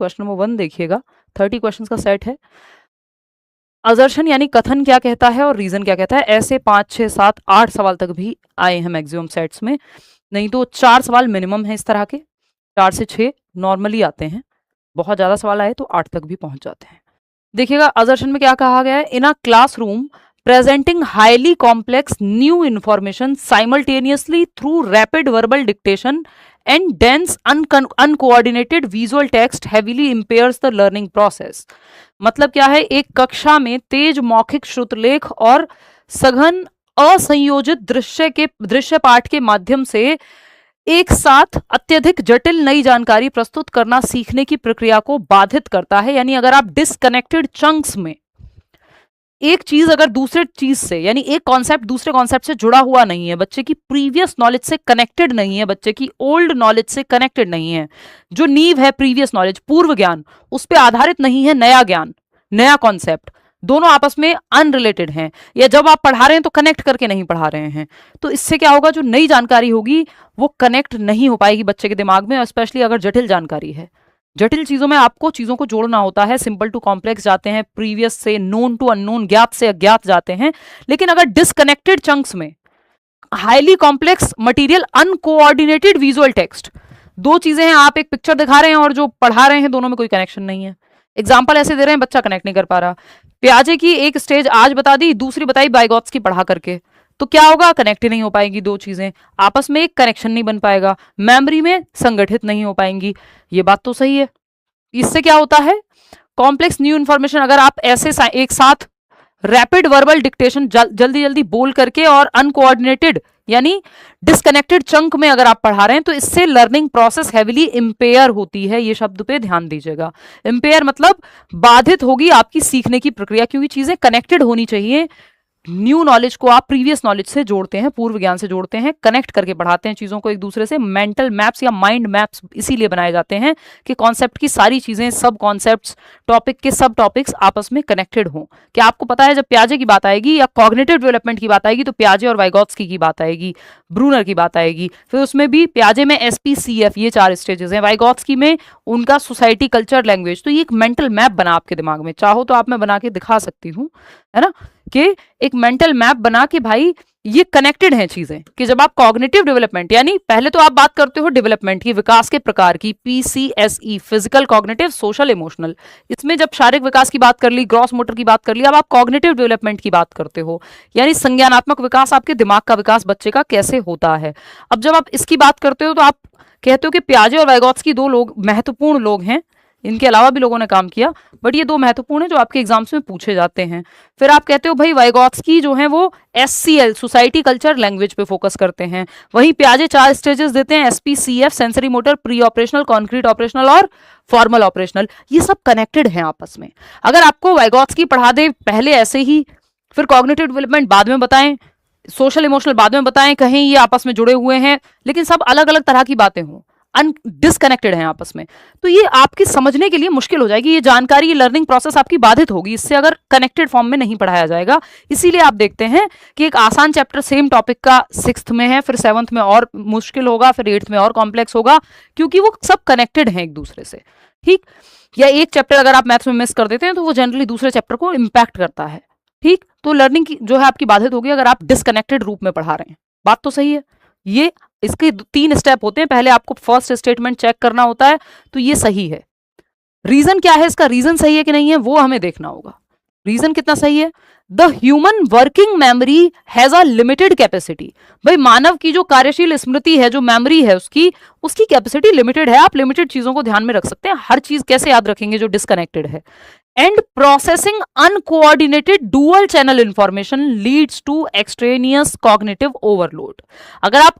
Question number 1 देखिएगा, 30 questions का set है। असर्शन यानी कथन क्या कहता है और रीजन क्या कहता है, ऐसे 5, 6, 7, 8 सवाल तक भी आए हैं मैक्सिमम सेट्स में, नहीं तो 4 सवाल मिनिमम है इस तरह के, 4 से 6 नॉर्मली आते हैं, बहुत ज्यादा सवाल आए तो 8 तक भी पहुंच जाते हैं। देखिएगा असर्शन में क्या कहा गया है, in a classroom presenting highly complex new information simultaneously through rapid verbal dictation and dense uncoordinated visual text heavily impairs the learning process। मतलब क्या है, एक कक्षा में तेज मौखिक श्रुतलेख और सघन असंयोजित दृश्य पाठ के माध्यम से एक साथ अत्यधिक जटिल नई जानकारी प्रस्तुत करना सीखने की प्रक्रिया को बाधित करता है। यानी अगर आप डिसकनेक्टेड चंक्स में एक चीज अगर दूसरे चीज से, यानी एक कॉन्सेप्ट दूसरे कॉन्सेप्ट से जुड़ा हुआ नहीं है, बच्चे की प्रीवियस नॉलेज से कनेक्टेड नहीं है, बच्चे की ओल्ड नॉलेज से कनेक्टेड नहीं है, जो नींव है प्रीवियस नॉलेज पूर्व ज्ञान उस पर आधारित नहीं है, नया ज्ञान नया कॉन्सेप्ट दोनों आपस में अनरिलेटेड हैं, या जब आप पढ़ा रहे हैं तो कनेक्ट करके नहीं पढ़ा रहे हैं, तो इससे क्या होगा, जो नई जानकारी होगी वो कनेक्ट नहीं हो पाएगी बच्चे के दिमाग में, स्पेशली अगर जटिल जानकारी है। जटिल चीजों में आपको चीजों को जोड़ना होता है, सिंपल टू कॉम्प्लेक्स जाते हैं, प्रीवियस से नोन टू अननोन, ज्ञात से अज्ञात जाते हैं। लेकिन अगर डिसकनेक्टेड चंक्स में highly complex material, uncoordinated visual text, दो चीजें हैं, आप एक पिक्चर दिखा रहे हैं और जो पढ़ा रहे हैं दोनों में कोई कनेक्शन नहीं है, एग्जाम्पल ऐसे दे रहे हैं बच्चा कनेक्ट नहीं कर पा रहा, प्याजे की एक स्टेज आज बता दी, दूसरी बताई बाइगॉट्स की पढ़ा करके, तो क्या होगा, कनेक्ट ही नहीं हो पाएंगी दो चीजें, आपस में एक कनेक्शन नहीं बन पाएगा, मेमोरी में संगठित नहीं हो पाएंगी। ये बात तो सही है। इससे क्या होता है, कॉम्प्लेक्स न्यू इंफॉर्मेशन अगर आप ऐसे एक साथ रैपिड वर्बल डिक्टेशन जल्दी जल्दी बोल करके और अनकोऑर्डिनेटेड यानी डिस्कनेक्टेड चंक में अगर आप पढ़ा रहे हैं, तो इससे लर्निंग प्रोसेस हेविली इंपेयर होती है। ये शब्द पे ध्यान दीजिएगा, इंपेयर मतलब बाधित होगी आपकी सीखने की प्रक्रिया, क्योंकि चीजें कनेक्टेड होनी चाहिए। न्यू नॉलेज को आप प्रीवियस नॉलेज से जोड़ते हैं, पूर्व ज्ञान से जोड़ते हैं, कनेक्ट करके पढ़ाते हैं चीजों को एक दूसरे से। मेंटल मैप्स या माइंड मैप्स इसीलिए बनाए जाते हैं कि कॉन्सेप्ट की सारी चीजें, सब कॉन्सेप्ट्स, टॉपिक के सब टॉपिक्स आपस में कनेक्टेड हों। क्या आपको पता है, जब प्याजे की बात आएगी या कॉग्निटिव डेवलपमेंट की बात आएगी, तो प्याजे और वाइगॉत्स्की की बात आएगी, ब्रूनर की बात आएगी, फिर उसमें भी प्याजे में SPCF ये 4 स्टेजेस हैं, वाइगॉत्स्की में उनका सोसाइटी, कल्चर, लैंग्वेज। तो ये एक मेंटल मैप बना आपके दिमाग में, चाहो तो आप मैं बना के दिखा सकती हूँ, है ना, कि एक मेंटल मैप बना के भाई ये कनेक्टेड हैं चीजें, कि जब आप कॉग्निटिव डेवलपमेंट, यानी पहले तो आप बात करते हो डेवलपमेंट की, विकास के प्रकार की, PCSE, physical, cognitive, social, emotional. इसमें जब शारीरिक विकास की बात कर ली, ग्रॉस मोटर की बात कर ली, अब आप कॉग्निटिव डेवलपमेंट की बात करते हो, यानी संज्ञानात्मक विकास, आपके दिमाग का विकास बच्चे का कैसे होता है। अब जब आप इसकी बात करते हो तो आप कहते हो कि प्याजे और वाइगॉत्स्की 2 लोग महत्वपूर्ण लोग हैं, इनके अलावा भी लोगों ने काम किया, बट ये 2 महत्वपूर्ण हैं जो आपके एग्जाम्स में पूछे जाते हैं। फिर आप कहते हो भाई वाइगॉत्स्की जो है वो SCL, सोसाइटी, कल्चर, लैंग्वेज पे फोकस करते हैं, वहीं प्याजे 4 स्टेजेस देते हैं, SPCF, sensory motor, pre operational, concrete operational और फॉर्मल ऑपरेशनल। ये सब कनेक्टेड हैं आपस में। अगर आपको वाइगॉत्स्की पढ़ा दे पहले ऐसे ही, फिर कॉग्निटिव डेवलपमेंट बाद में बताएं, सोशल इमोशनल बाद में बताएं, कहीं ये आपस में जुड़े हुए हैं, लेकिन सब अलग अलग तरह की बातें हों, डिसकनेक्टेड हैं आपस में, तो ये आपकी समझने के लिए मुश्किल हो जाएगी, ये जानकारी, ये लर्निंग प्रोसेस आपकी बाधित होगी इससे, अगर कनेक्टेड फॉर्म में नहीं पढ़ाया जाएगा। इसीलिए आप देखते हैं कि एक आसान चैप्टर सेम टॉपिक का 6th में है, फिर 7th में और मुश्किल होगा, फिर 8th में और कॉम्प्लेक्स होगा, क्योंकि वो सब कनेक्टेड हैं एक दूसरे से। ठीक, या एक चैप्टर अगर आप मैथ्स में मिस कर देते हैं तो वो जनरली दूसरे चैप्टर को इंपैक्ट करता है। ठीक, तो लर्निंग की जो है आपकी बाधित होगी अगर आप डिसकनेक्टेड रूप में पढ़ा रहे हैं। बात तो सही है। ये इसके 3 स्टेप होते हैं, पहले आपको फर्स्ट स्टेटमेंट चेक करना होता है, तो ये सही है। रीजन क्या है इसका, रीजन सही है कि नहीं है वो हमें देखना होगा। रीजन कितना सही है, the human working memory has a limited capacity. भाई मानव की जो कार्यशील स्मृति है, जो मेमोरी है उसकी कैपेसिटी लिमिटेड है। आप लिमिटेड चीजों को ध्यान में रख सकते हैं, हर चीज कैसे याद रखेंगे जो डिसकनेक्टेड है। And processing uncoordinated dual channel information leads to extraneous cognitive overload. अगर आप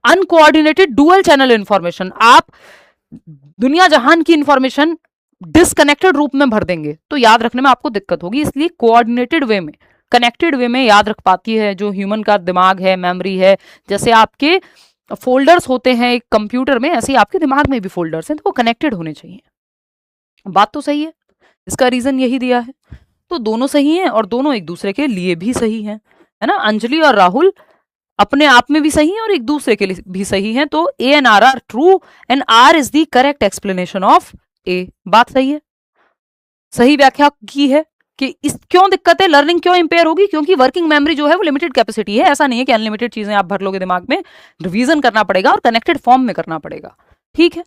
अनकोऑर्डिनेटेड डुअल चैनल इंफॉर्मेशन, आप दुनिया जहान की इंफॉर्मेशन डिसकनेक्टेड रूप में भर देंगे तो याद रखने में आपको दिक्कत होगी। इसलिए कोऑर्डिनेटेड वे में, कनेक्टेड वे में याद रख पाती है जो ह्यूमन का दिमाग है, मेमोरी है। जैसे आपके फोल्डर्स होते हैं एक कंप्यूटर में, ऐसे ही आपके दिमाग में भी फोल्डर्स हैं, तो वो कनेक्टेड होने चाहिए। बात तो सही है, इसका रीजन यही दिया है, तो दोनों सही हैं और दोनों एक दूसरे के लिए भी सही हैं, है ना। अंजलि और राहुल अपने आप में भी सही हैं और एक दूसरे के लिए भी सही हैं, तो A and R R true and R is the correct explanation of A. बात सही है, सही व्याख्या की है कि इस क्यों दिक्कत है, लर्निंग क्यों इंपेयर होगी, क्योंकि वर्किंग मेमोरी जो है वो लिमिटेड कैपेसिटी है। ऐसा नहीं है कि अनलिमिटेड चीजें आप भर लोगे दिमाग में, रिवीजन करना पड़ेगा और कनेक्टेड फॉर्म में करना पड़ेगा। ठीक है,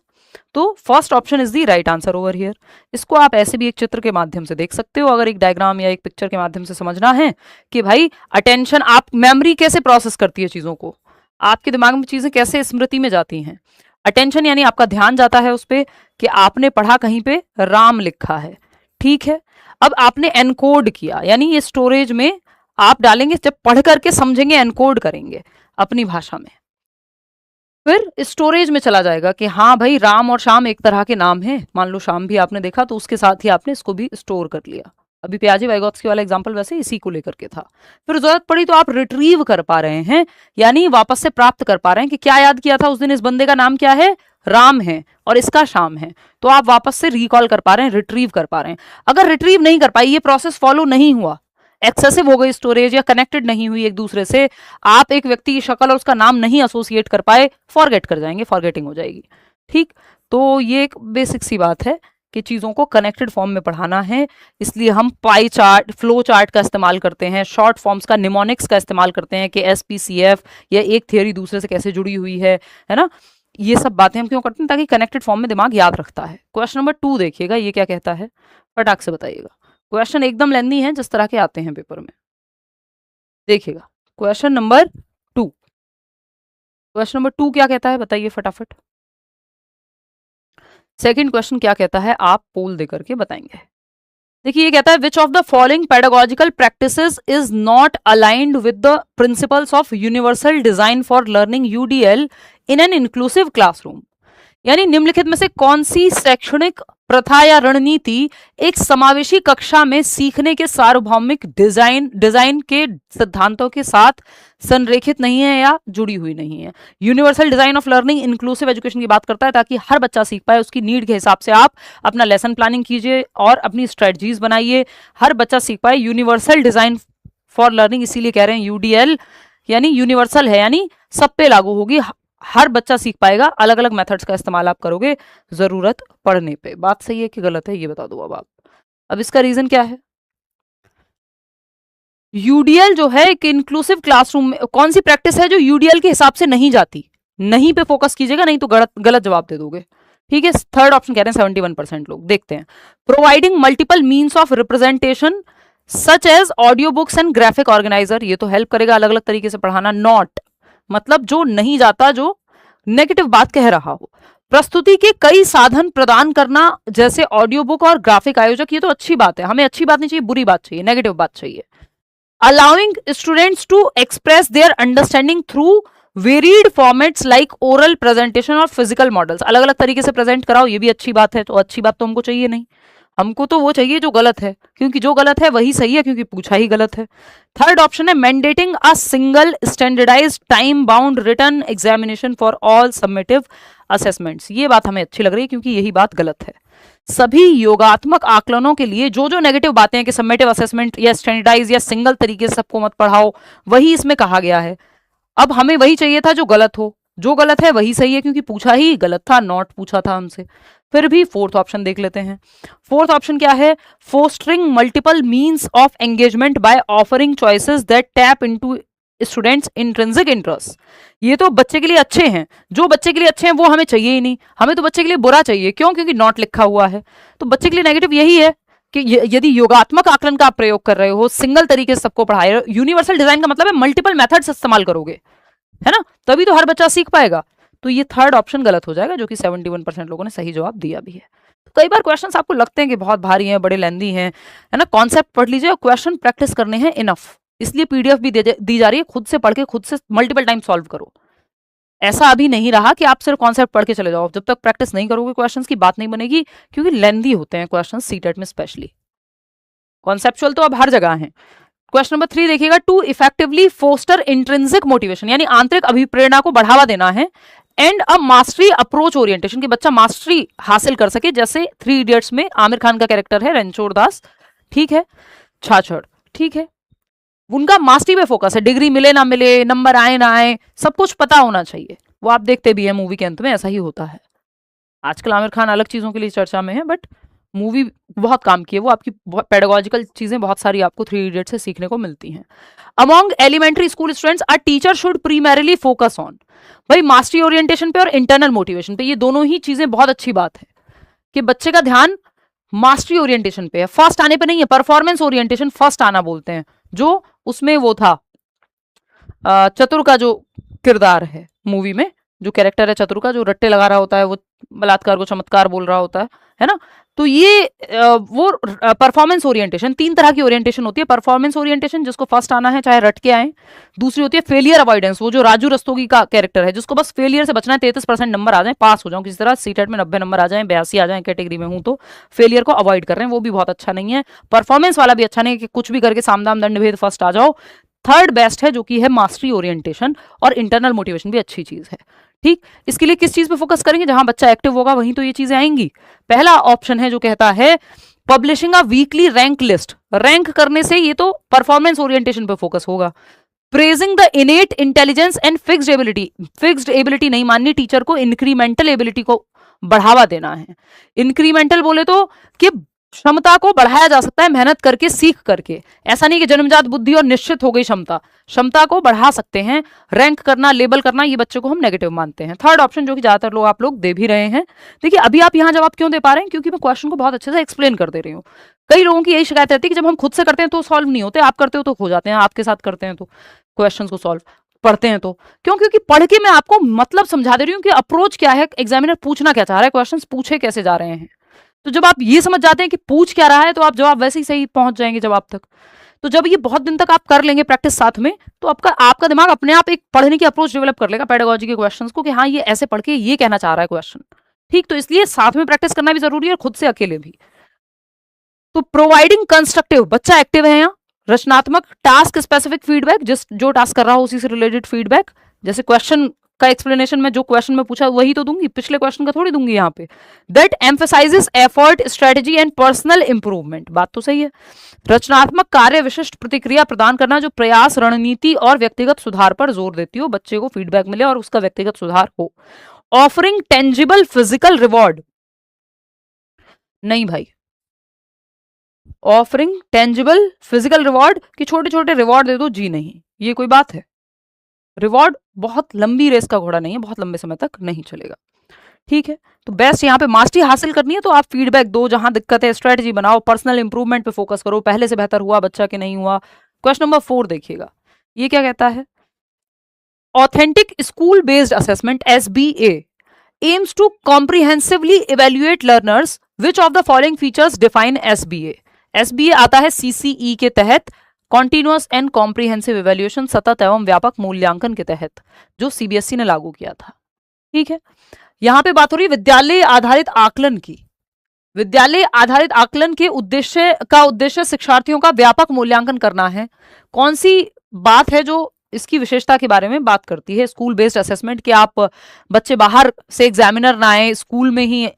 तो first option is the right answer over here. इसको आप ऐसे भी एक चित्र के माध्यम से देख सकते हो, अगर एक डायग्राम या एक पिक्चर के माध्यम से समझना है कि भाई अटेंशन, आप मेमोरी कैसे प्रोसेस करती है चीजों को, आपके दिमाग में चीजें कैसे स्मृति में जाती हैं। अटेंशन यानी आपका ध्यान जाता है उस पर कि आपने पढ़ा कहीं पे राम लिखा है, ठीक है, अब आपने एनकोड किया, यानी ये स्टोरेज में आप डालेंगे, जब पढ़ करके समझेंगे एनकोड करेंगे अपनी भाषा में, फिर स्टोरेज में चला जाएगा कि हाँ भाई राम और श्याम एक तरह के नाम हैं, मान लो श्याम भी आपने देखा तो उसके साथ ही आपने इसको भी स्टोर कर लिया। अभी पियाजी वाइगोत्स्की वाला एग्जांपल वैसे इसी को लेकर के था। फिर जरूरत पड़ी तो आप रिट्रीव कर पा रहे हैं, यानी वापस से प्राप्त कर पा रहे हैं कि क्या याद किया था उस दिन, इस बंदे का नाम क्या है, राम है, और इसका श्याम है, तो आप वापस से रिकॉल कर पा रहे हैं, रिट्रीव कर पा रहे हैं। अगर रिट्रीव नहीं कर पाई, ये प्रोसेस फॉलो नहीं हुआ, एक्सेसिव हो गई स्टोरेज या कनेक्टेड नहीं हुई एक दूसरे से, आप एक व्यक्ति की शक्ल और उसका नाम नहीं एसोसिएट कर पाए, फॉरगेट कर जाएंगे, फॉरगेटिंग हो जाएगी। ठीक, तो ये एक बेसिक सी बात है कि चीज़ों को कनेक्टेड फॉर्म में पढ़ाना है, इसलिए हम पाई चार्ट, फ्लो चार्ट का इस्तेमाल करते हैं, शॉर्ट फॉर्म्स का, निमोनिक्स का इस्तेमाल करते हैं कि SPCF या एक थियोरी दूसरे से कैसे जुड़ी हुई है ना, ये सब बातें हम क्यों करते हैं, ताकि कनेक्टेड फॉर्म में दिमाग याद रखता है। क्वेश्चन नंबर 2 देखिएगा, ये क्या कहता है, फटाक से बताइएगा। क्वेश्चन एकदम लेंदी है जिस तरह के आते हैं पेपर में। देखिएगा क्वेश्चन नंबर 2, क्वेश्चन नंबर 2 क्या कहता है बताइए फटाफट। सेकंड क्वेश्चन क्या कहता है आप पोल देकर के बताएंगे। देखिए ये कहता है which of the following pedagogical practices is not aligned with the principles of universal design for learning UDL in an inclusive classroom, यानी निम्नलिखित में से कौन सी शैक्षणिक प्रथा या रणनीति एक समावेशी कक्षा में सीखने के सार्वभौमिक डिजाइन के सिद्धांतों के साथ संरेखित नहीं है या जुड़ी हुई नहीं है। Universal design of learning inclusive education की बात करता है ताकि हर बच्चा सीख पाए, उसकी नीड के हिसाब से आप अपना लेसन प्लानिंग कीजिए और अपनी स्ट्रेटजीज बनाइए, हर बच्चा सीख पाए। यूनिवर्सल डिजाइन फॉर लर्निंग इसीलिए कह रहे हैं UDL, यानी यूनिवर्सल है, यानी सब पे लागू होगी, हर बच्चा सीख पाएगा, अलग अलग मेथड्स का इस्तेमाल आप करोगे जरूरत पड़ने पे। बात सही है कि गलत है ये बता दो अब आप। अब इसका रीजन क्या है, UDL जो है एक इंक्लूसिव क्लासरूम में कौन सी प्रैक्टिस है जो UDL के हिसाब से नहीं जाती, नहीं पे फोकस कीजिएगा, नहीं तो गलत जवाब दे दोगे। ठीक है, थर्ड ऑप्शन कह रहे हैं 71% लोग। देखते हैं, providing multiple means of representation such as audio books and graphic organizer, ये तो हेल्प करेगा अलग अलग तरीके से पढ़ाना। नॉट मतलब जो नहीं जाता, जो नेगेटिव बात कह रहा हो। प्रस्तुति के कई साधन प्रदान करना जैसे ऑडियो बुक और ग्राफिक आयोजक, ये तो अच्छी बात है, हमें अच्छी बात नहीं चाहिए, बुरी बात चाहिए, नेगेटिव बात चाहिए। Allowing students to express their understanding through varied formats like oral presentation और फिजिकल मॉडल्स, अलग अलग तरीके से प्रेजेंट कराओ, ये भी अच्छी बात है। तो अच्छी बात तो हमको चाहिए नहीं, हमको तो वो चाहिए जो गलत है, क्योंकि जो गलत है वही सही है, क्योंकि पूछा ही गलत है। थर्ड ऑप्शन है mandating a single standardized time bound written examination for all summative assessments, ये बात हमें अच्छी लग रही है क्योंकि यही बात गलत है। सभी योगात्मक आकलनों के लिए जो जो नेगेटिव बातें हैं कि सबमिटिव असेसमेंट या स्टैंडर्डाइज या सिंगल तरीके से सबको मत पढ़ाओ, वही इसमें कहा गया है। अब हमें वही चाहिए था जो गलत हो, जो गलत है वही सही है क्योंकि पूछा ही गलत था, नॉट पूछा था हमसे। फिर भी फोर्थ ऑप्शन देख लेते हैं। फोर्थ ऑप्शन क्या है, fostering multiple means of engagement by offering choices that tap into students intrinsic interest, ये तो बच्चे के लिए अच्छे हैं, जो बच्चे के लिए अच्छे हैं वो हमें चाहिए ही नहीं, हमें तो बच्चे के लिए बुरा चाहिए। क्यों? क्योंकि नॉट लिखा हुआ है। तो बच्चे के लिए नेगेटिव यही है कि यदि योगात्मक आकलन का आप प्रयोग कर रहे हो, सिंगल तरीके से सबको पढ़ाए रहे हो, यूनिवर्सल डिजाइन का मतलब है मल्टीपल मेथड्स इस्तेमाल करोगे, है ना, तभी तो हर बच्चा सीख पाएगा। तो ये थर्ड ऑप्शन गलत हो जाएगा, जो कि 71% लोगों ने सही जवाब दिया भी है। तो कई बार क्वेश्चंस आपको लगते हैं कि बहुत भारी हैं, बड़े लेंदी हैं, है ना, कॉन्सेप्ट पढ़ लीजिए और क्वेश्चन प्रैक्टिस करने हैं इनफ, इसलिए PDF भी दी जा रही है, खुद से पढ़ के खुद से मल्टीपल टाइम सॉल्व करो। ऐसा अभी नहीं रहा कि आप सिर्फ कॉन्सेप्ट पढ़ के चले जाओ, जब तक प्रैक्टिस नहीं करोगे क्वेश्चंस की बात नहीं बनेगी, क्योंकि लेंदी होते हैं क्वेश्चंस सीटेट में स्पेशली। कॉन्सेप्चुअल तो अब हर जगह है। क्वेश्चन नंबर 3 देखिएगा, to effectively foster intrinsic motivation, यानी आंतरिक अभिप्रेरणा को बढ़ावा देना है, and a mastery approach orientation, कि बच्चा मास्टरी हासिल कर सके, जैसे 3 इडियट्स में आमिर खान का कैरेक्टर है रणछोड़ दास, ठीक है, छाछड़, ठीक है, उनका मास्टरी पे फोकस है, डिग्री मिले ना मिले, नंबर आए ना आए, सब कुछ पता होना चाहिए, वो आप देखते भी है मूवी के अंत में ऐसा ही होता है। आजकल आमिर खान अलग चीजों के लिए चर्चा में है, बट मूवी बहुत काम की है, वो आपकी पेडागोजिकल चीजें बहुत सारी आपको 3 इडियट से सीखने को मिलती हैं। Among elementary school students a teacher should primarily focus on, भाई मास्टरी ओरिएंटेशन पे और इंटरनल मोटिवेशन पे, ये दोनों ही चीजें बहुत अच्छी बात है कि बच्चे का ध्यान मास्टरी ओरिएंटेशन पे है, फर्स्ट आने पे नहीं है। परफॉर्मेंस ओरिएंटेशन फर्स्ट आना बोलते हैं, जो उसमें वो था चतुर का जो किरदार है मूवी में, जो कैरेक्टर है चतुर का, जो रट्टे लगा रहा होता है, वो बलात्कार को चमत्कार बोल रहा होता है ना। तो ये वो परफॉर्मेंस ओरिएंटेशन, 3 तरह की ओरिएंटेशन होती है। परफॉर्मेंस ओरिएंटेशन जिसको फर्स्ट आना है चाहे रट के आए। दूसरी होती है फेलियर अवॉइडेंस, वो जो राजू रस्तोगी का कैरेक्टर है, जिसको बस फेलियर से बचना है, 33% नंबर आ जाए, पास हो जाऊं किसी तरह, सीटेट में 90 नंबर आ जाए, 82 आ जाए कैटेगरी में हूं तो, फेलियर को अवॉइड कर रहे हैं, वो भी बहुत अच्छा नहीं है। परफॉर्मेंस वाला भी अच्छा नहीं है कि कुछ भी करके सामदाम दंड भेद फर्स्ट आ जाओ। थर्ड बेस्ट है जो कि है मास्टरी ओरिएंटेशन, और इंटरनल मोटिवेशन भी अच्छी चीज है। ठीक, इसके लिए किस चीज पे फोकस करेंगे, जहां बच्चा एक्टिव होगा वहीं तो ये चीजें आएंगी। पहला ऑप्शन है जो कहता है publishing a weekly rank list, rank करने से ये तो परफॉर्मेंस ओरिएंटेशन पे फोकस होगा। Praising the इनेट intelligence and fixed ability, fixed ability नहीं माननी टीचर को, इंक्रीमेंटल एबिलिटी को बढ़ावा देना है। इंक्रीमेंटल बोले तो कि क्षमता को बढ़ाया जा सकता है मेहनत करके, सीख करके, ऐसा नहीं कि जन्मजात बुद्धि और निश्चित हो गई क्षमता, क्षमता को बढ़ा सकते हैं। रैंक करना, लेबल करना, ये बच्चे को हम नेगेटिव मानते हैं। थर्ड ऑप्शन जो कि ज्यादातर लोग आप लोग दे भी रहे हैं। देखिए अभी आप यहाँ जवाब क्यों दे पा रहे हैं, क्योंकि मैं क्वेश्चन को बहुत अच्छे से एक्सप्लेन कर दे रही हूँ। कई लोगों की यही शिकायत रहती है कि जब हम खुद से करते हैं तो सॉल्व नहीं होते, आप करते हो तो हो जाते हैं, आपके साथ करते हैं तो क्वेश्चन को सॉल्व पढ़ते हैं तो क्यों, क्योंकि पढ़ के मैं आपको मतलब समझा दे रही हूँ कि अप्रोच क्या है, एग्जामिनर पूछना क्या चाह रहा है, क्वेश्चंस पूछे कैसे जा रहे हैं। तो जब आप ये समझ जाते हैं कि पूछ क्या रहा है, तो आप जवाब वैसे ही सही पहुंच जाएंगे जवाब तक। तो जब ये बहुत दिन तक आप कर लेंगे प्रैक्टिस साथ में, तो आपका दिमाग अपने आप एक पढ़ने की अप्रोच डेवलप कर लेगा पेडागोजी के क्वेश्चंस को, कि हाँ ये ऐसे पढ़ के ये कहना चाह रहा है क्वेश्चन। ठीक, तो इसलिए साथ में प्रैक्टिस करना भी जरूरी है और खुद से अकेले भी। तो प्रोवाइडिंग कंस्ट्रक्टिव, बच्चा एक्टिव है यहाँ, रचनात्मक टास्क स्पेसिफिक फीडबैक, जो टास्क कर रहा हो उसी से रिलेटेड फीडबैक, जैसे क्वेश्चन का एक्सप्लेनेशन में जो क्वेश्चन में पूछा वही तो दूंगी, पिछले क्वेश्चन का थोड़ी दूंगी यहाँ पे। That emphasises effort, strategy and personal improvement, बात तो सही है। रचनात्मक कार्य विशिष्ट प्रतिक्रिया प्रदान करना, जो प्रयास, रणनीति और व्यक्तिगत सुधार पर जोर देती हो, बच्चे को फीडबैक मिले और उसका व्यक्तिगत सुधार हो। ऑफरिंग टेंजिबल फिजिकल रिवॉर्ड, नहीं भाई, ऑफरिंग टेंजिबल फिजिकल रिवॉर्ड कि छोटे छोटे रिवॉर्ड दे दो, जी नहीं, ये कोई बात है। रिवॉर्ड बहुत लंबी रेस का घोड़ा नहीं है, बहुत लंबे समय तक नहीं चलेगा। ठीक है, तो बेस्ट यहाँ पे मास्टरी हासिल करनी है तो आप फीडबैक दो, जहां दिक्कत है स्ट्रेटजी बनाओ, पर्सनल इंप्रूवमेंट पे फोकस करो, पहले से बेहतर हुआ बच्चा कि नहीं हुआ। क्वेश्चन नंबर 4 देखिएगा, ये क्या कहता है, authentic school based assessment SBA aims to comprehensively evaluate learners, which of the following features define SBA? SBA आता है CCE के तहत, कॉन्टिन्यूअस एंड कॉम्प्रिहेंसिव इवेल्युएशन, सतत एवं व्यापक मूल्यांकन के तहत, जो CBSE ने लागू किया था। ठीक है, यहां पे बात हो रही है विद्यालय आधारित आकलन की। विद्यालय आधारित आकलन के उद्देश्य शिक्षार्थियों का व्यापक मूल्यांकन करना है। कौन सी बात है जो इसकी विशेषता के बारे में बात करती है, स्कूल बेस्ड असेसमेंट, कि आप बच्चे बाहर से एग्जामिनर ना आए, स्कूल में ही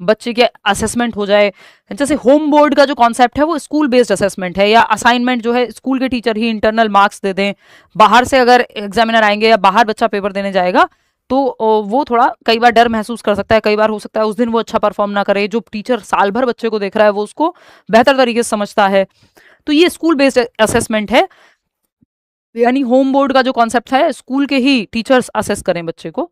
बच्चे के असेसमेंट हो जाए। जैसे होम बोर्ड का जो कॉन्सेप्ट है वो स्कूल बेस्ड असेसमेंट है, या असाइनमेंट जो है स्कूल के टीचर ही इंटरनल मार्क्स दे दें, बाहर से अगर एग्जामिनर आएंगे या बाहर बच्चा पेपर देने जाएगा तो वो थोड़ा कई बार डर महसूस कर सकता है, कई बार हो सकता है उस दिन वो अच्छा परफॉर्म ना करे, जो टीचर साल भर बच्चे को देख रहा है वो उसको बेहतर तरीके से समझता है। तो ये स्कूल बेस्ड असेसमेंट है, यानी होम बोर्ड का जो कॉन्सेप्ट है स्कूल के ही टीचर्स असेस करें बच्चे को।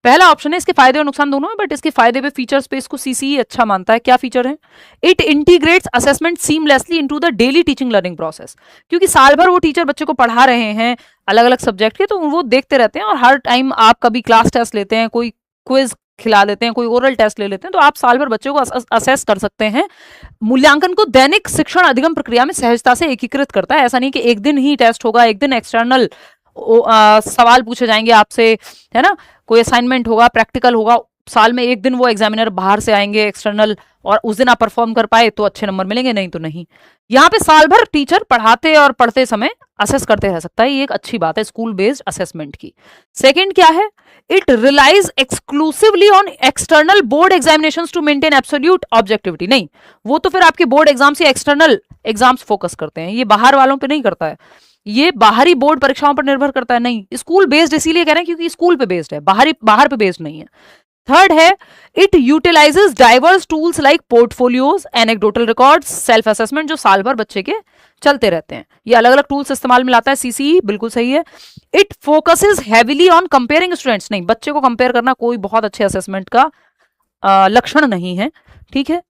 पहला ऑप्शन है, इसके फायदे और नुकसान दोनों है, बट इसके फायदे पे फीचर्स पे इसको CCE अच्छा मानता है। क्या फीचर है, it integrates assessment seamlessly into the daily teaching learning process, क्योंकि साल भर वो टीचर बच्चे को पढ़ा रहे हैं अलग अलग सब्जेक्ट के, तो वो देखते रहते हैं, और हर टाइम आप कभी क्लास टेस्ट लेते हैं, कोई क्विज खिला देते हैं, कोई ओरल टेस्ट ले लेते हैं, तो आप साल भर बच्चे को असेस कर सकते हैं। मूल्यांकन को दैनिक शिक्षण अधिगम प्रक्रिया में सहजता से एकीकृत करता है। ऐसा नहीं कि एक दिन ही टेस्ट होगा, एक दिन एक्सटर्नल सवाल पूछे जाएंगे आपसे, है ना, कोई असाइनमेंट होगा, प्रैक्टिकल होगा, साल में एक दिन वो एग्जामिनर बाहर से आएंगे एक्सटर्नल, और उस दिन आप परफॉर्म कर पाए तो अच्छे नंबर मिलेंगे, नहीं तो नहीं। यहाँ पे साल भर टीचर पढ़ाते और पढ़ते समय असेस करते रह सकता है, ये एक अच्छी बात है स्कूल बेस्ड असेसमेंट की। सेकंड क्या है, it relies exclusively on external board examinations to maintain absolute objectivity, नहीं, वो तो फिर आपके बोर्ड एग्जाम्स या एक्सटर्नल एग्जाम्स फोकस करते हैं, ये बाहर वालों पे नहीं करता है, ये बाहरी बोर्ड परीक्षाओं पर निर्भर करता है। नहीं, स्कूल बेस्ड इसीलिए कह रहे हैं क्योंकि स्कूल पे बेस्ड है, बाहर पे बेस्ड नहीं है। थर्ड है it utilises diverse tools like portfolios, anecdotal records, self assessment, जो साल भर बच्चे के चलते रहते हैं। ये अलग अलग टूल्स इस्तेमाल में लाता है। सीसीई बिल्कुल सही है। It focuses heavily on comparing students, नहीं, बच्चे को कंपेयर करना कोई बहुत अच्छे असेसमेंट का लक्षण नहीं है। ठीक है,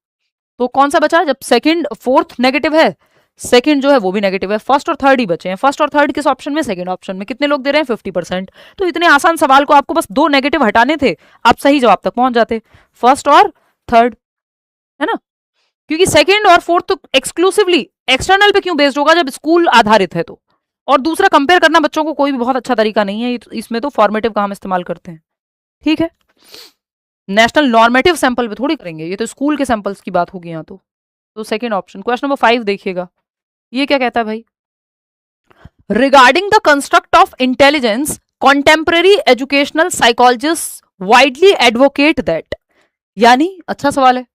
तो कौन सा बचा? जब सेकंड फोर्थ नेगेटिव है, सेकंड जो है वो भी नेगेटिव है, फर्स्ट और थर्ड ही बचे हैं। फर्स्ट और थर्ड किस ऑप्शन में? सेकंड ऑप्शन में। कितने लोग दे रहे हैं? 50%। तो इतने आसान सवाल को आपको बस 2 नेगेटिव हटाने थे, आप सही जवाब तक पहुंच जाते, फर्स्ट और थर्ड, है ना? क्योंकि सेकंड और फोर्थ तो एक्सक्लूसिवली एक्सटर्नल पे क्यों बेस्ड होगा जब स्कूल आधारित है तो। और दूसरा, कंपेयर करना बच्चों को कोई भी बहुत अच्छा तरीका नहीं है, इसमें तो फॉर्मेटिव का हम इस्तेमाल करते हैं। ठीक है, नेशनल नॉर्मेटिव सैंपल पे थोड़ी करेंगे, ये तो स्कूल के सैंपल्स की बात होगी यहाँ तो सेकंड ऑप्शन। क्वेश्चन नंबर 5 देखिएगा, ये क्या कहता है भाई? Regarding the construct of intelligence, contemporary educational psychologist widely advocate that, यानी अच्छा सवाल है,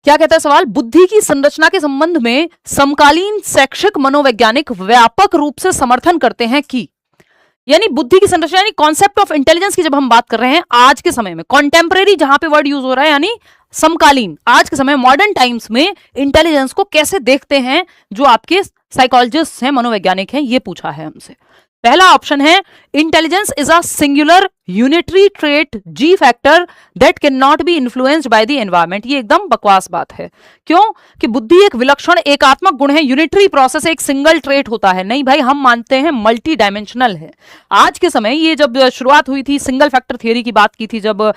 क्या कहता है सवाल? बुद्धि की संरचना के संबंध में समकालीन शैक्षिक मनोवैज्ञानिक व्यापक रूप से समर्थन करते हैं कि, यानी बुद्धि की संरचना यानी कॉन्सेप्ट ऑफ इंटेलिजेंस की जब हम बात कर रहे हैं आज के समय में, कॉन्टेम्पररी जहां पे वर्ड यूज हो रहा है यानी समकालीन, आज के समय मॉडर्न टाइम्स में इंटेलिजेंस को कैसे देखते हैं जो आपके साइकोलॉजिस्ट हैं, मनोवैज्ञानिक हैं, ये पूछा है हमसे। पहला ऑप्शन है intelligence is a singular unitary trait ji factor that can not be influenced by the environment. ये एकदम बकवास बात है। क्यों? कि बुद्धि एक विलक्षण एकात्मक गुण है, यूनिटरी प्रोसेस, एक सिंगल ट्रेट होता है। नहीं भाई, हम मानते हैं मल्टी डायमेंशनल है। आज के समय ये जब शुरुआत हुई थी, सिंगल फैक्टर थियरी की बात की थी जब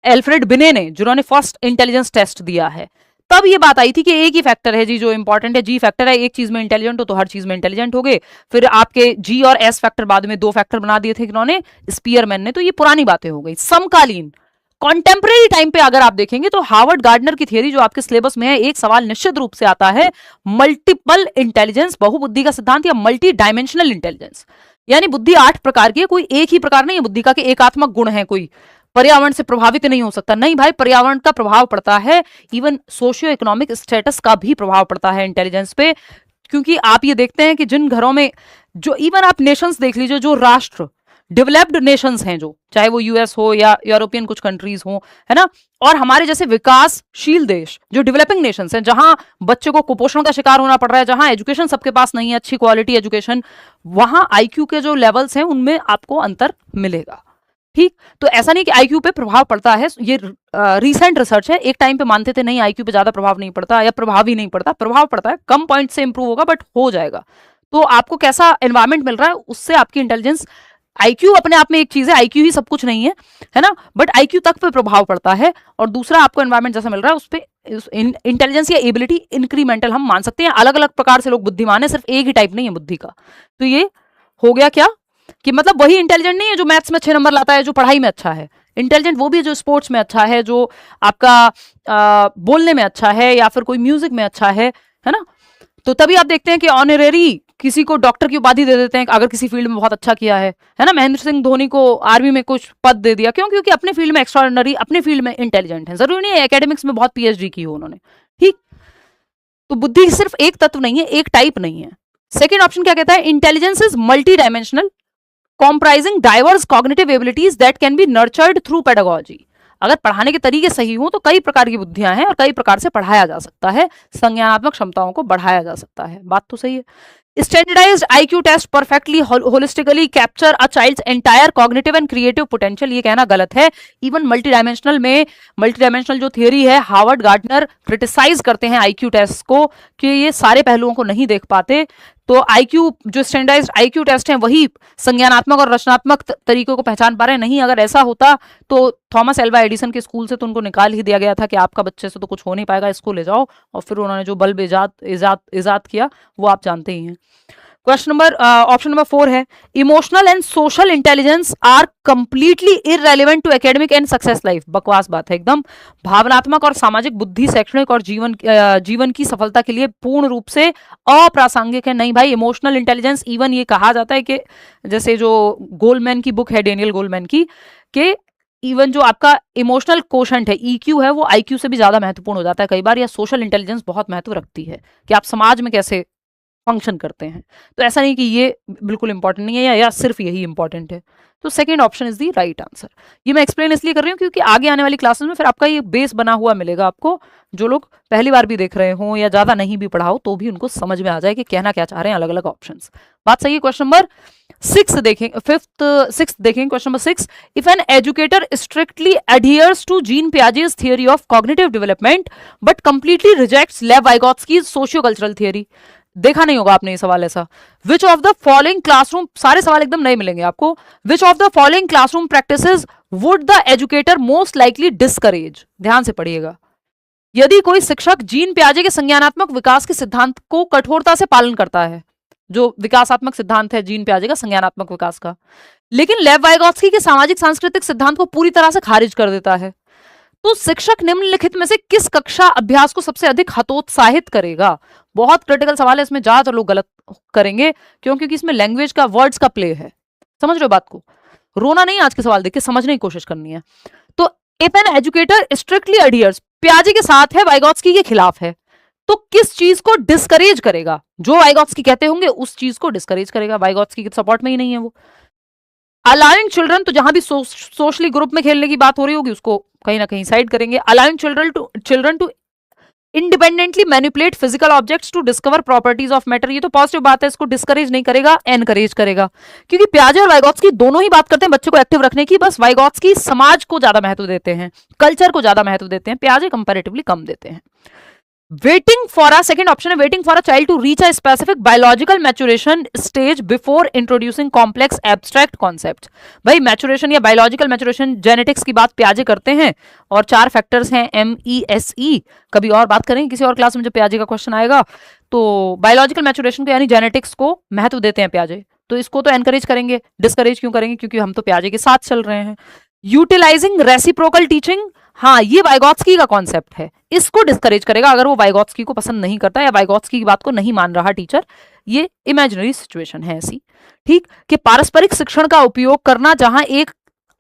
एल्फ्रेड बिने ने, जिन्होंने फर्स्ट इंटेलिजेंस टेस्ट दिया है, तब ये बात आई थी कि एक ही फैक्टर है जी जो इंपॉर्टेंट है, जी फैक्टर है, एक चीज में इंटेलिजेंट हो तो हर चीज में इंटेलिजेंट हो गए। फिर आपके जी और एस फैक्टर बाद में 2 फैक्टर बना दिए थे इन्होंने, स्पीयरमैन ने। तो ये पुरानी बातें हो गई। समकालीन कॉन्टेम्परेरी टाइम पे अगर आप देखेंगे तो हार्वर्ड गार्डनर की थियरी जो आपके सिलेबस में है, एक सवाल निश्चित रूप से आता है, मल्टीपल इंटेलिजेंस, बहुबुद्धि का सिद्धांत या मल्टी डायमेंशनल इंटेलिजेंस, यानी बुद्धि 8 प्रकार की है, कोई एक ही प्रकार नहीं है बुद्धि का कि एकात्मक गुण है, कोई पर्यावरण से प्रभावित नहीं हो सकता। नहीं भाई, पर्यावरण का प्रभाव पड़ता है, इवन सोशियो इकोनॉमिक स्टेटस का भी प्रभाव पड़ता है इंटेलिजेंस पे। क्योंकि आप ये देखते हैं कि जिन घरों में, जो इवन आप नेशंस देख लीजिए, जो राष्ट्र डेवलप्ड नेशंस हैं, जो चाहे वो यूएस हो या यूरोपियन कुछ कंट्रीज हो, है ना, और हमारे जैसे विकासशील देश जो डेवलपिंग नेशंस हैं, जहां बच्चे को कुपोषण का शिकार होना पड़ रहा है, जहां एजुकेशन सबके पास नहीं है, अच्छी क्वालिटी एजुकेशन, वहां आईक्यू के जो लेवल्स हैं उनमें आपको अंतर मिलेगा। ठीक, तो ऐसा नहीं कि आईक्यू पे प्रभाव पड़ता है, ये रीसेंट रिसर्च है। एक टाइम पे मानते थे नहीं आईक्यू पे ज्यादा प्रभाव नहीं पड़ता या प्रभाव ही नहीं पड़ता, प्रभाव पड़ता है, कम पॉइंट से इंप्रूव होगा बट हो जाएगा। तो आपको कैसा एनवायरमेंट मिल रहा है उससे आपकी इंटेलिजेंस, आईक्यू अपने आप में एक चीज है, आईक्यू ही सब कुछ नहीं है ना, बट आईक्यू तक पे प्रभाव पड़ता है। और दूसरा, आपको एनवायरमेंट जैसा मिल रहा है उस पर इंटेलिजेंस या एबिलिटी इंक्रीमेंटल हम मान सकते हैं। अलग अलग प्रकार से लोग बुद्धिमान है, सिर्फ एक ही टाइप नहीं है बुद्धि का। तो ये हो गया क्या कि मतलब वही इंटेलिजेंट नहीं है जो मैथ्स में 6 नंबर लाता है, जो पढ़ाई में अच्छा है। इंटेलिजेंट वो भी है जो स्पोर्ट्स में अच्छा है, जो आपका बोलने में अच्छा है या फिर कोई म्यूजिक में अच्छा है ना। तो तभी आप देखते हैं कि ऑनरेरी किसी को डॉक्टर की उपाधि दे देते हैं अगर किसी फील्ड में बहुत अच्छा किया है ना। महेंद्र सिंह धोनी को आर्मी में कुछ पद दे दिया, क्यों? क्योंकि अपने फील्ड में एक्स्ट्राऑर्डिनरी, अपने फील्ड में इंटेलिजेंट है। जरूरी नहीं है एकेडमिक्स में बहुत पीएचडी की हो उन्होंने। ठीक, तो बुद्धि सिर्फ एक तत्व नहीं है, एक टाइप नहीं है। सेकेंड ऑप्शन क्या कहता है? Intelligence is multi dimensional comprising diverse cognitive abilities that can be nurtured through pedagogy। अगर पढ़ाने के तरीके सही हो तो कई प्रकार की बुद्धियां हैं और कई प्रकार से पढ़ाया जा सकता है, संज्ञानात्मक क्षमताओं को बढ़ाया जा सकता है। बात तो सही है। Standardized IQ test perfectly holistically capture a child's entire cognitive and creative potential, ये कहना गलत है। इवन मल्टी डायमेंशनल में, मल्टी डायमेंशनल जो थियरी है, हार्वर्ड गार्डनर क्रिटिसाइज करते हैं आईक्यू टेस्ट को कि ये सारे पहलुओं को नहीं देख पाते। तो आईक्यू जो स्टैंडर्डाइज्ड आईक्यू टेस्ट हैं वही संज्ञानात्मक और रचनात्मक तरीकों को पहचान पा रहे हैं। नहीं, अगर ऐसा होता तो थॉमस एल्वा एडिसन के स्कूल से तो उनको निकाल ही दिया गया था कि आपका बच्चे से तो कुछ हो नहीं पाएगा, इसको ले जाओ। और फिर उन्होंने जो बल्ब इजाद किया वो आप जानते ही हैं। क्वेश्चन नंबर ऑप्शन नंबर 4 है emotional and social intelligence are completely irrelevant to academic and success life. बकवास बात है एकदम। भावनात्मक और सामाजिक बुद्धि शैक्षणिक और जीवन की सफलता के लिए पूर्ण रूप से अप्रासंगिक है। नहीं भाई, इमोशनल इंटेलिजेंस, इवन ये कहा जाता है कि जैसे जो गोलमैन की बुक है, डेनियल गोलमैन की, कि इवन जो आपका इमोशनल कोशेंट है, ईक्यू है, वो आईक्यू से भी ज्यादा महत्वपूर्ण हो जाता है कई बार, या सोशल इंटेलिजेंस बहुत महत्व रखती है कि आप समाज में कैसे फंक्शन करते हैं। तो ऐसा नहीं कि ये बिल्कुल इंपॉर्टेंट नहीं है या सिर्फ यही इंपॉर्टेंट है। तो second option is the right answer. ये मैं एक्सप्लेन इसलिए कर रही हूँ क्योंकि आगे आने वाली क्लासेस में फिर आपका ये बेस बना हुआ मिलेगा आपको, जो लोग पहली बार भी देख रहे हो या ज्यादा नहीं भी पढ़ा हो तो भी उनको समझ में आ जाए कि कहना क्या चाह रहे हैं अलग अलग ऑप्शंस। बात सही है। क्वेश्चन नंबर 6 देखें, सिक्स देखें। Question number 6, if an educator strictly adheres to Jean Piaget's theory of cognitive development but completely rejects Lev Vygotsky's socio-cultural theory, देखा नहीं होगा आपने ये सवाल ऐसा। विच ऑफ द फॉलोइंग क्लासरूम, सारे सवाल एकदम नए मिलेंगे आपको। विच of the following classroom practices would the educator most likely discourage, ध्यान से पढ़िएगा। यदि कोई शिक्षक जीन प्याजे के संज्ञानात्मक विकास के सिद्धांत को कठोरता से पालन करता है, जो विकासात्मक सिद्धांत है जीन प्याजे का संज्ञानात्मक विकास का, लेकिन लेव वाइगोत्स्की के सामाजिक सांस्कृतिक सिद्धांत को पूरी तरह से खारिज कर देता है, तो शिक्षक निम्नलिखित में से किस कक्षा अभ्यास को सबसे अधिक हतोत्साहित करेगा? बहुत क्रिटिकल सवाल है, इसमें ज्यादातर लोग गलत करेंगे क्योंकि इसमें लैंग्वेज का, वर्ड्स का प्ले है। समझ रहे हो बात को? रोना नहीं, आज के सवाल देख के समझने की कोशिश करनी है। तो इफ एन एजुकेटर स्ट्रिक्टली अडियर्स, प्याजे के साथ है, वाइगोत्स्की के खिलाफ है, तो किस चीज को डिस्करेज करेगा? जो वाइगोत्स्की कहते होंगे उस चीज को डिस्करेज करेगा। वाइगोत्स्की के सपोर्ट में ही नहीं है वो। अलाउइंग चिल्ड्रन, तो जहां भी सोशली ग्रुप में खेलने की बात हो रही होगी उसको कहीं ना कहीं साइड करेंगे। Allowing children to independently manipulate physical objects to discover properties of matter, ये तो पॉजिटिव बात है, इसको डिस्करेज नहीं करेगा, एनकरेज करेगा। क्योंकि प्याजे और वाइगोत्स्की दोनों ही बात करते हैं बच्चे को एक्टिव रखने की, बस वाइगोत्स्की समाज को ज्यादा महत्व देते हैं, कल्चर को ज्यादा महत्व देते हैं, प्याजे कंपैरेटिवली कम देते हैं। Waiting for a, second option है, waiting for a child to reach a specific biological maturation stage before introducing complex abstract concept. भाई मैच्योरेशन या बायोलॉजिकल मैच्योरेशन, जेनेटिक्स की बात प्याजे करते हैं और 4 फैक्टर्स हैं MESE, कभी और बात करेंगे किसी और क्लास में जब प्याजे का क्वेश्चन आएगा। तो बायोलॉजिकल मैच्योरेशन को यानी जेनेटिक्स को महत्व देते हैं प्याजे, तो इसको तो एनकरेज करेंगे, डिस्करेज क्यों करेंगे? क्योंकि हम तो प्याजे के साथ चल रहे हैं। यूटिलाइजिंग रेसिप्रोकल टीचिंग, हाँ ये वाइगोत्स्की का कॉन्सेप्ट है, इसको डिस्करेज करेगा अगर वो वाइगोत्स्की को पसंद नहीं करता या वाइगोत्स्की की बात को नहीं मान रहा टीचर। ये इमेजिनरी सिचुएशन है ऐसी, ठीक, कि पारस्परिक शिक्षण का उपयोग करना जहां एक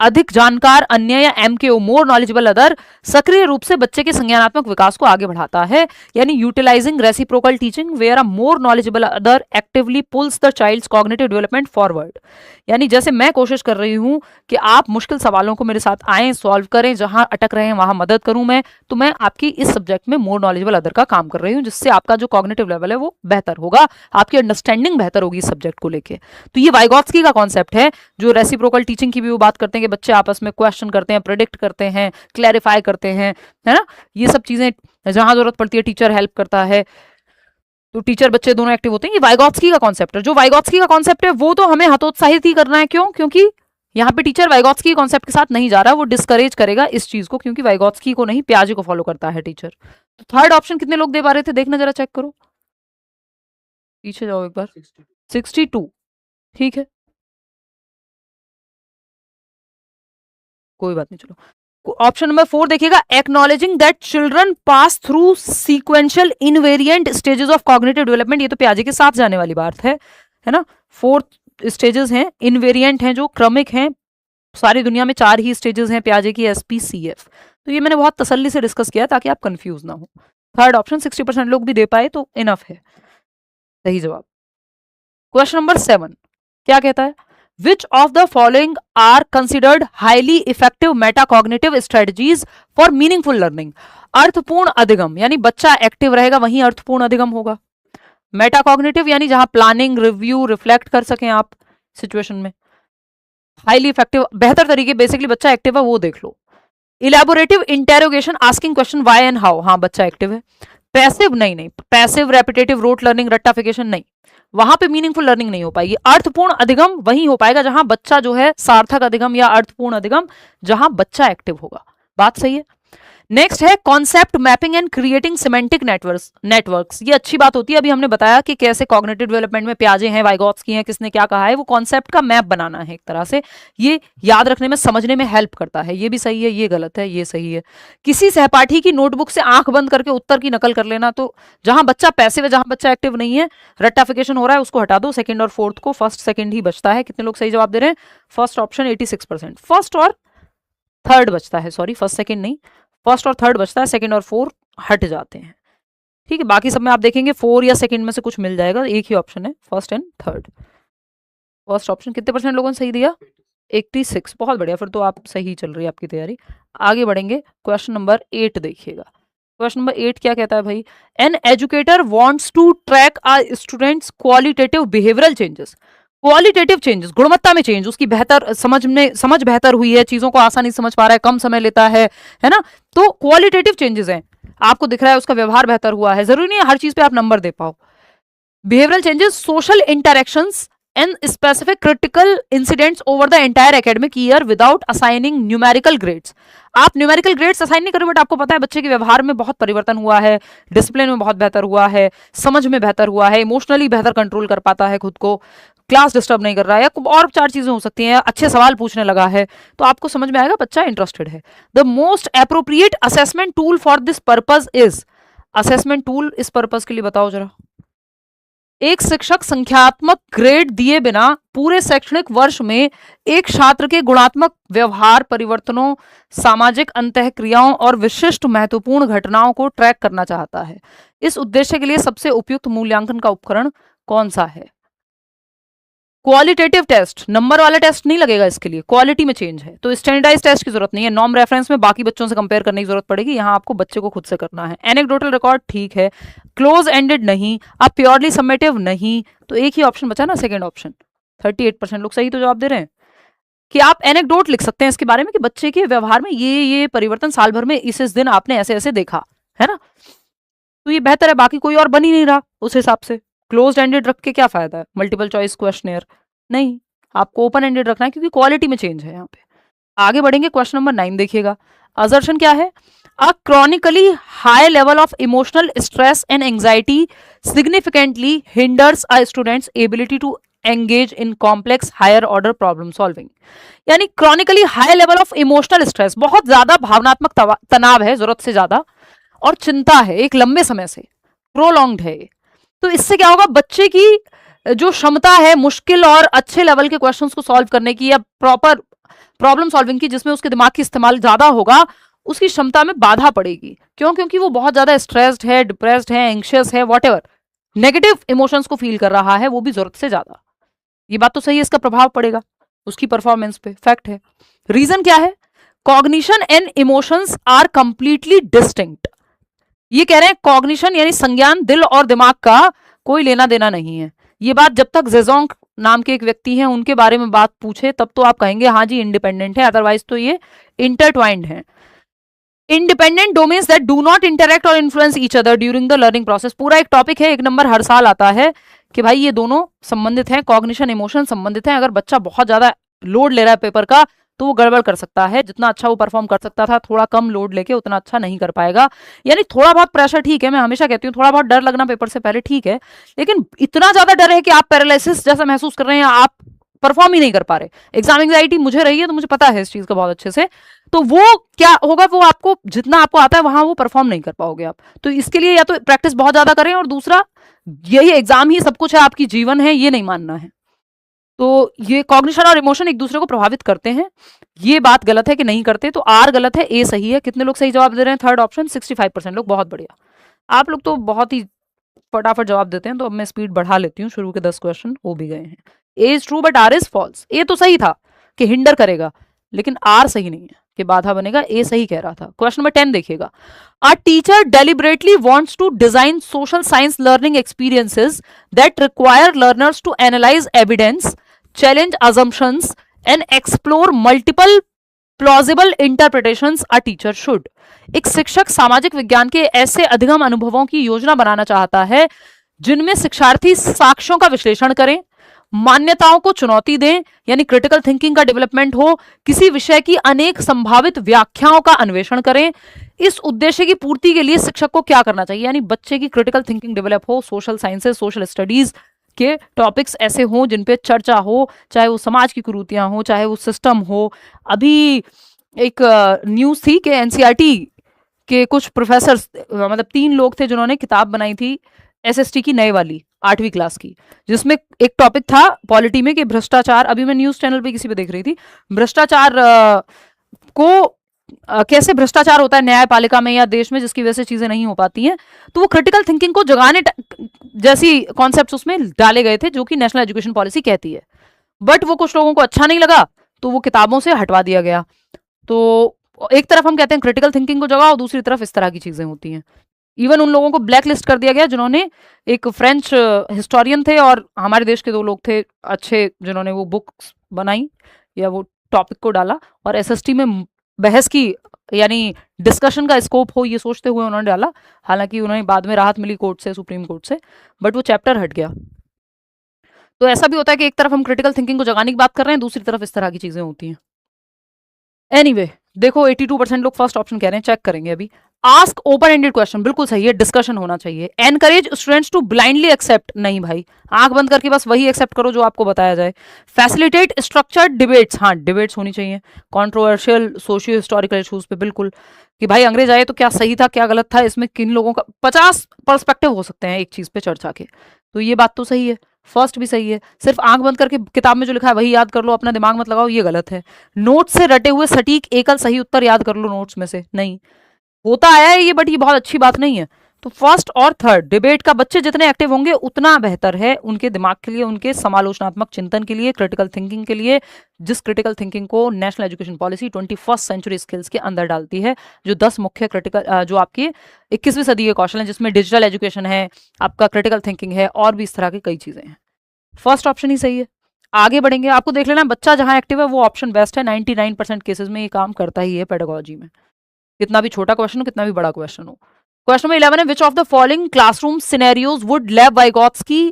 अधिक जानकार अन्य या MKO मोर नॉलेजेबल अदर सक्रिय रूप से बच्चे के संज्ञानात्मक विकास को आगे बढ़ाता है, यानी utilising reciprocal teaching where a more knowledgeable other actively pulls the child's cognitive development forward. यानी जैसे मैं कोशिश कर रही हूं कि आप मुश्किल सवालों को मेरे साथ आएं, सॉल्व करें, जहां अटक रहे हैं वहां मदद करूं मैं, तो मैं आपकी इस सब्जेक्ट में मोर नॉलेजेबल अदर का काम कर रही हूं, जिससे आपका जो कॉग्निटिव लेवल है वो बेहतर होगा, आपकी अंडरस्टैंडिंग बेहतर होगी इस सब्जेक्ट को लेके। तो ये वाइगोत्स्की का कॉन्सेप्ट है, जो रेसिप्रोकल टीचिंग की भी वो बात करते हैं कि बच्चे आपस में क्वेश्चन करते हैं, प्रेडिक्ट करते हैं, क्लैरिफाई करते हैं, है ना, ये सब चीजें जहां जरूरत पड़ती है टीचर हेल्प करता है, तो टीचर बच्चे दोनों एक्टिव होते हैं। ये वाइगोत्स्की का कॉन्सेप्ट है। जो वाइगोत्स्की का कॉन्सेप्ट है वो तो हमें हतोत्साहित ही करना है, क्यों? क्योंकि यहाँ पे टीचर वाइगोत्स्की कॉन्सेप्ट के साथ नहीं जा रहा, वो डिस्करेज करेगा इस चीज को, क्योंकि वाइगोत्स्की को नहीं प्याजे को फॉलो करता है टीचर। तो थर्ड ऑप्शन कितने लोग दे पा रहे थे, देखना जरा, चेक करो, पीछे जाओ एक बार। 62, ठीक है, कोई बात नहीं, चलो। ऑप्शन नंबर 4 देखिएगा, acknowledging that children pass through sequential invariant stages of cognitive development, ये तो प्याजे के साथ जाने वाली बात है ना। 4 स्टेजेस हैं, इनवेरिएंट हैं, जो क्रमिक हैं, सारी दुनिया में 4 ही स्टेजेस हैं प्याजे की, SPCF। तो ये मैंने बहुत तसल्ली से डिस्कस किया ताकि आप कंफ्यूज ना हो। थर्ड ऑप्शन 60% लोग भी दे पाए तो इनफ है सही जवाब। क्वेश्चन नंबर 7 क्या कहता है, Which of the following are considered highly effective metacognitive strategies for meaningful learning? अर्थपूर्ण अधिगम, यानी बच्चा एक्टिव रहेगा वहीं अर्थपूर्ण अधिगम होगा। मेटाकॉग्निटिव यानी जहां प्लानिंग, रिव्यू, रिफ्लेक्ट कर सकें आप सिचुएशन में। हाईली इफेक्टिव, बेहतर तरीके, बेसिकली बच्चा एक्टिव है वो देख लो। Elaborative interrogation, asking question why and how, हाँ बच्चा एक्टिव है। पैसिव नहीं, पैसिव रेपिटेटिव रोट लर्निंग, रट्टाफिकेशन नहीं, वहां पे मीनिंगफुल लर्निंग नहीं हो पाएगी। अर्थपूर्ण अधिगम वहीं हो पाएगा जहां बच्चा जो है, सार्थक अधिगम या अर्थपूर्ण अधिगम जहां बच्चा एक्टिव होगा। बात सही है। नेक्स्ट है concept mapping and creating semantic networks. ये अच्छी बात होती है, अभी हमने बताया कि कैसे कॉग्निटिव डेवलपमेंट में प्याजे हैं, वाइगोत्स्की हैं, किसने क्या कहा है, वो कॉन्सेप्ट का मैप बनाना है एक तरह से, ये याद रखने में, समझने में हेल्प करता है। ये भी सही है, ये गलत है, ये सही है। किसी सहपाठी की नोटबुक से आंख बंद करके उत्तर की नकल कर लेना, तो जहां बच्चा पैसिव है, जहां बच्चा एक्टिव नहीं है, रट्टाफिकेशन हो रहा है, उसको हटा दो। सेकंड और फोर्थ को, फर्स्ट सेकंड ही बचता है। कितने लोग सही जवाब दे रहे हैं? फर्स्ट ऑप्शन 86%, फर्स्ट और थर्ड बचता है, सॉरी फर्स्ट सेकंड नहीं, फर्स्ट और थर्ड बचता है, सेकंड और फोर्थ हट जाते हैं। ठीक है, बाकी सब में आप देखेंगे 4 या सेकंड में से कुछ मिल जाएगा, एक ही ऑप्शन है first and third. First option कितने परसेंट लोगों ने सही दिया? 86। बहुत बढ़िया, फिर तो आप सही चल रही है आपकी तैयारी। आगे बढ़ेंगे, क्वेश्चन नंबर 8 देखिएगा। क्वेश्चन नंबर 8 क्या कहता है भाई? An educator wants to track a student's qualitative behavioural changes. Qualitative changes, गुणवत्ता में चेंज, उसकी बेहतर समझ बेहतर हुई है, चीजों को आसानी से समझ पा रहा है, कम समय लेता है ना, तो क्वालिटेटिव चेंजेस हैं। आपको दिख रहा है उसका व्यवहार बेहतर हुआ है, जरूरी नहीं है हर चीज पे आप नंबर दे पाओ। Behavioural changes, social interactions and specific critical incidents over the entire academic year without assigning numerical grades। आप न्यूमेरिकल ग्रेड्स असाइन नहीं करो, बट आपको पता है बच्चे के व्यवहार में बहुत परिवर्तन हुआ है, डिसिप्लिन में बहुत बेहतर हुआ है, समझ में बेहतर हुआ है, इमोशनली बेहतर कंट्रोल कर पाता है खुद को, क्लास डिस्टर्ब नहीं कर रहा है, या और 4 चीजें हो सकती हैं, अच्छे सवाल पूछने लगा है, तो आपको समझ में आएगा बच्चा इंटरेस्टेड है। The most appropriate assessment tool for this purpose is. Assessment tool इस पर्पज के लिए बताओ जरा। एक शिक्षक संख्यात्मक ग्रेड दिए बिना पूरे शैक्षणिक वर्ष में एक छात्र के गुणात्मक व्यवहार परिवर्तनों, सामाजिक अंतःक्रियाओं और विशिष्ट महत्वपूर्ण घटनाओं को ट्रैक करना चाहता है। इस उद्देश्य के लिए सबसे उपयुक्त मूल्यांकन का उपकरण कौन सा है? क्वालिटेटिव टेस्ट, नंबर वाला टेस्ट नहीं लगेगा इसके लिए, क्वालिटी में चेंज है, तो स्टैंडर्डाइज टेस्ट की जरूरत नहीं है। नॉर्म रेफरेंस में बाकी बच्चों से कंपेयर करने की जरूरत पड़ेगी, यहाँ आपको बच्चे को खुद से करना है। एनेक्डोटल रिकॉर्ड ठीक है, क्लोज एंडेड नहीं, आप प्योरली समेटिव नहीं, तो एक ही ऑप्शन बचा ना, सेकेंड ऑप्शन। 38% लोग सही तो जवाब दे रहे हैं कि आप एनेक्डोट लिख सकते हैं इसके बारे में कि बच्चे के व्यवहार में ये परिवर्तन साल भर में इस दिन आपने ऐसे ऐसे देखा है ना, तो ये बेहतर है, बाकी कोई और बन ही नहीं रहा उस हिसाब से। क्लोज एंडेड रख के क्या फायदा है? मल्टीपल चॉइस क्वेश्चनेयर नहीं, आपको ओपन एंडेड रखना है क्योंकि क्वालिटी में चेंज है यहाँ पे। आगे बढ़ेंगे, क्वेश्चन नंबर 9 देखिएगा। असर्शन क्या है? A chronically high level of emotional stress and anxiety significantly hinders a students ability to engage in complex higher order problem solving. यानी chronically high level of emotional stress, बहुत ज्यादा भावनात्मक तनाव है, जरूरत से ज्यादा, और चिंता है एक लंबे समय से, प्रोलॉन्ग्ड है, तो इससे क्या होगा? बच्चे की जो क्षमता है मुश्किल और अच्छे लेवल के क्वेश्चंस को सॉल्व करने की या प्रॉपर प्रॉब्लम सॉल्विंग की, जिसमें उसके दिमाग की इस्तेमाल ज्यादा होगा, उसकी क्षमता में बाधा पड़ेगी। क्यों? क्योंकि वो बहुत ज्यादा स्ट्रेस्ड है, डिप्रेस्ड है, एंग्शियस है, वॉटएवर नेगेटिव इमोशंस को फील कर रहा है, वो भी जरूरत से ज्यादा। ये बात तो सही है, इसका प्रभाव पड़ेगा उसकी परफॉर्मेंस पे, फैक्ट है। रीजन क्या है? Cognition and emotions are completely distinct. ये कह रहे हैं कॉग्निशन यानी संज्ञान, दिल और दिमाग का कोई लेना देना नहीं है। ये बात जब तक जेजोंग नाम के एक व्यक्ति हैं उनके बारे में बात पूछे तब तो आप कहेंगे हाँ जी इंडिपेंडेंट है, अदरवाइज तो ये इंटरट्वाइंड है। Independent domains that do not interact और influence each other during the learning process, पूरा एक टॉपिक है, 1 नंबर हर साल आता है कि भाई ये दोनों संबंधित हैं, कॉग्निशन इमोशन संबंधित हैं। अगर बच्चा बहुत ज्यादा लोड ले रहा है पेपर का तो वो गड़बड़ कर सकता है, जितना अच्छा वो परफॉर्म कर सकता था थोड़ा कम लोड लेके उतना अच्छा नहीं कर पाएगा। यानी थोड़ा बहुत प्रेशर ठीक है, मैं हमेशा कहती हूँ थोड़ा बहुत डर लगना पेपर से पहले ठीक है, लेकिन इतना ज्यादा डर है कि आप पैरालिसिस जैसा महसूस कर रहे हैं, आप परफॉर्म ही नहीं कर पा रहे। एग्जाम एंग्जाइटी मुझे रही है तो मुझे पता है इस चीज का बहुत अच्छे से, तो वो क्या होगा, वो आपको जितना आपको आता है वहां वो परफॉर्म नहीं कर पाओगे आप। तो इसके लिए या तो प्रैक्टिस बहुत ज्यादा करें, और दूसरा यही एग्जाम ही सब कुछ है, आपकी जीवन है, ये नहीं मानना है। तो ये कॉग्निशन और इमोशन एक दूसरे को प्रभावित करते हैं, ये बात गलत है कि नहीं करते, तो आर गलत है, ए सही है। कितने लोग सही जवाब दे रहे हैं? थर्ड ऑप्शन 65% लोग, बहुत बढ़िया। आप लोग तो बहुत ही फटाफट जवाब देते हैं, तो अब मैं स्पीड बढ़ा लेती हूँ, शुरू के 10 क्वेश्चन हो भी गए हैं। A is true but R is false. A तो सही था कि हिंडर करेगा, लेकिन आर सही नहीं है कि बाधा बनेगा, ए सही कह रहा था। क्वेश्चन नंबर 10 देखिएगा। A teacher deliberately wants to design social science learning experiences that require learners to analyze evidence, challenge assumptions, and explore multiple plausible interpretations a teacher should। एक शिक्षक सामाजिक विज्ञान के ऐसे अधिगम अनुभवों की योजना बनाना चाहता है जिनमें शिक्षार्थी साक्ष्यों का विश्लेषण करें, मान्यताओं को चुनौती दें, यानी क्रिटिकल थिंकिंग का डेवलपमेंट हो, किसी विषय की अनेक संभावित व्याख्याओं का अन्वेषण करें। इस उद्देश्य की पूर्ति के लिए शिक्षक को क्या करना चाहिए? यानी बच्चे की क्रिटिकल थिंकिंग डेवलप हो, सोशल साइंसेस, सोशल स्टडीज के टॉपिक्स ऐसे हों जिन पे चर्चा हो, चाहे वो समाज की कुरीतियां हो, चाहे वो सिस्टम हो। अभी एक न्यूज थी कि एनसीईआरटी के कुछ प्रोफेसर, मतलब 3 लोग थे जिन्होंने किताब बनाई थी एसएसटी की नए वाली 8वीं क्लास की, जिसमें एक टॉपिक था पॉलिटी में कि भ्रष्टाचार, अभी मैं न्यूज चैनल पे किसी पे देख रही थी, भ्रष्टाचार को कैसे भ्रष्टाचार होता है न्यायपालिका में या देश में, जिसकी वजह से चीजें नहीं हो पाती हैं। तो वो क्रिटिकल थिंकिंग को जगाने जैसी कॉन्सेप्ट्स उसमें डाले गए थे, जो कि नेशनल एजुकेशन पॉलिसी कहती है। बट वो कुछ लोगों को अच्छा नहीं लगा, तो वो किताबों से हटवा दिया गया। तो एक तरफ हम कहते हैं क्रिटिकल थिंकिंग को जगाओ, दूसरी तरफ इस तरह की चीजें होती हैं। इवन उन लोगों को ब्लैक लिस्ट कर दिया गया जिन्होंने, एक फ्रेंच हिस्टोरियन थे और हमारे देश के 2 लोग थे अच्छे, जिन्होंने वो बुक्स बनाई या वो टॉपिक को डाला, और एसएसटी में बहस की, यानी डिस्कशन का स्कोप हो ये सोचते हुए उन्होंने डाला। हालांकि उन्हें बाद में राहत मिली कोर्ट से, सुप्रीम कोर्ट से, बट वो चैप्टर हट गया। तो ऐसा भी होता है कि एक तरफ हम क्रिटिकल थिंकिंग को जगाने की बात कर रहे हैं, दूसरी तरफ इस तरह की चीजें होती हैं। एनीवे, देखो 82% लोग फर्स्ट ऑप्शन कह रहे हैं, चेक करेंगे अभी। आस्क ओपन एंडेड क्वेश्चन, बिल्कुल सही है, डिस्कशन होना चाहिए। Encourage students to blindly accept, नहीं भाई, आंख बंद करके बस वही एक्सेप्ट करो जो आपको बताया जाए। फैसिलिटेट स्ट्रक्चर्ड डिबेट्स, हाँ डिबेट्स होनी चाहिए कंट्रोवर्शियल सोशियो हिस्टोरिकल इशूज पे, बिल्कुल, कि भाई अंग्रेज आए तो क्या सही था क्या गलत था, इसमें किन लोगों का 50 पर्सपेक्टिव हो सकते हैं एक चीज पे चर्चा के, तो ये बात तो सही है। फर्स्ट भी सही है, सिर्फ आंख बंद करके किताब में जो लिखा है वही याद कर लो, अपना दिमाग मत लगाओ, ये गलत है। नोट्स से रटे हुए सटीक एकल सही उत्तर याद कर लो नोट्स में से, नहीं होता आया है ये, बट ये बहुत अच्छी बात नहीं है। तो फर्स्ट और थर्ड डिबेट का बच्चे जितने एक्टिव होंगे उतना बेहतर है उनके दिमाग के लिए, उनके समालोचनात्मक चिंतन के लिए, क्रिटिकल थिंकिंग के लिए, जिस क्रिटिकल थिंकिंग को national education policy 21st century skills के अंदर डालती है, जो 10 मुख्य क्रिटिकल जो आपके 21वीं सदी के कौशल हैं, जिसमें डिजिटल एजुकेशन है, आपका क्रिटिकल थिंकिंग है, और भी इस तरह की कई चीजें हैं। फर्स्ट ऑप्शन ही सही है। आगे बढ़ेंगे, आपको देख लेना बच्चा जहां एक्टिव है वो ऑप्शन बेस्ट है। 99% केसेस में ये काम करता ही है पेडागोजी में, कितना भी छोटा क्वेश्चन हो, कितना भी बड़ा क्वेश्चन हो। क्वेश्चन नंबर 11 है, which of the following classroom scenarios would Lev Vygotsky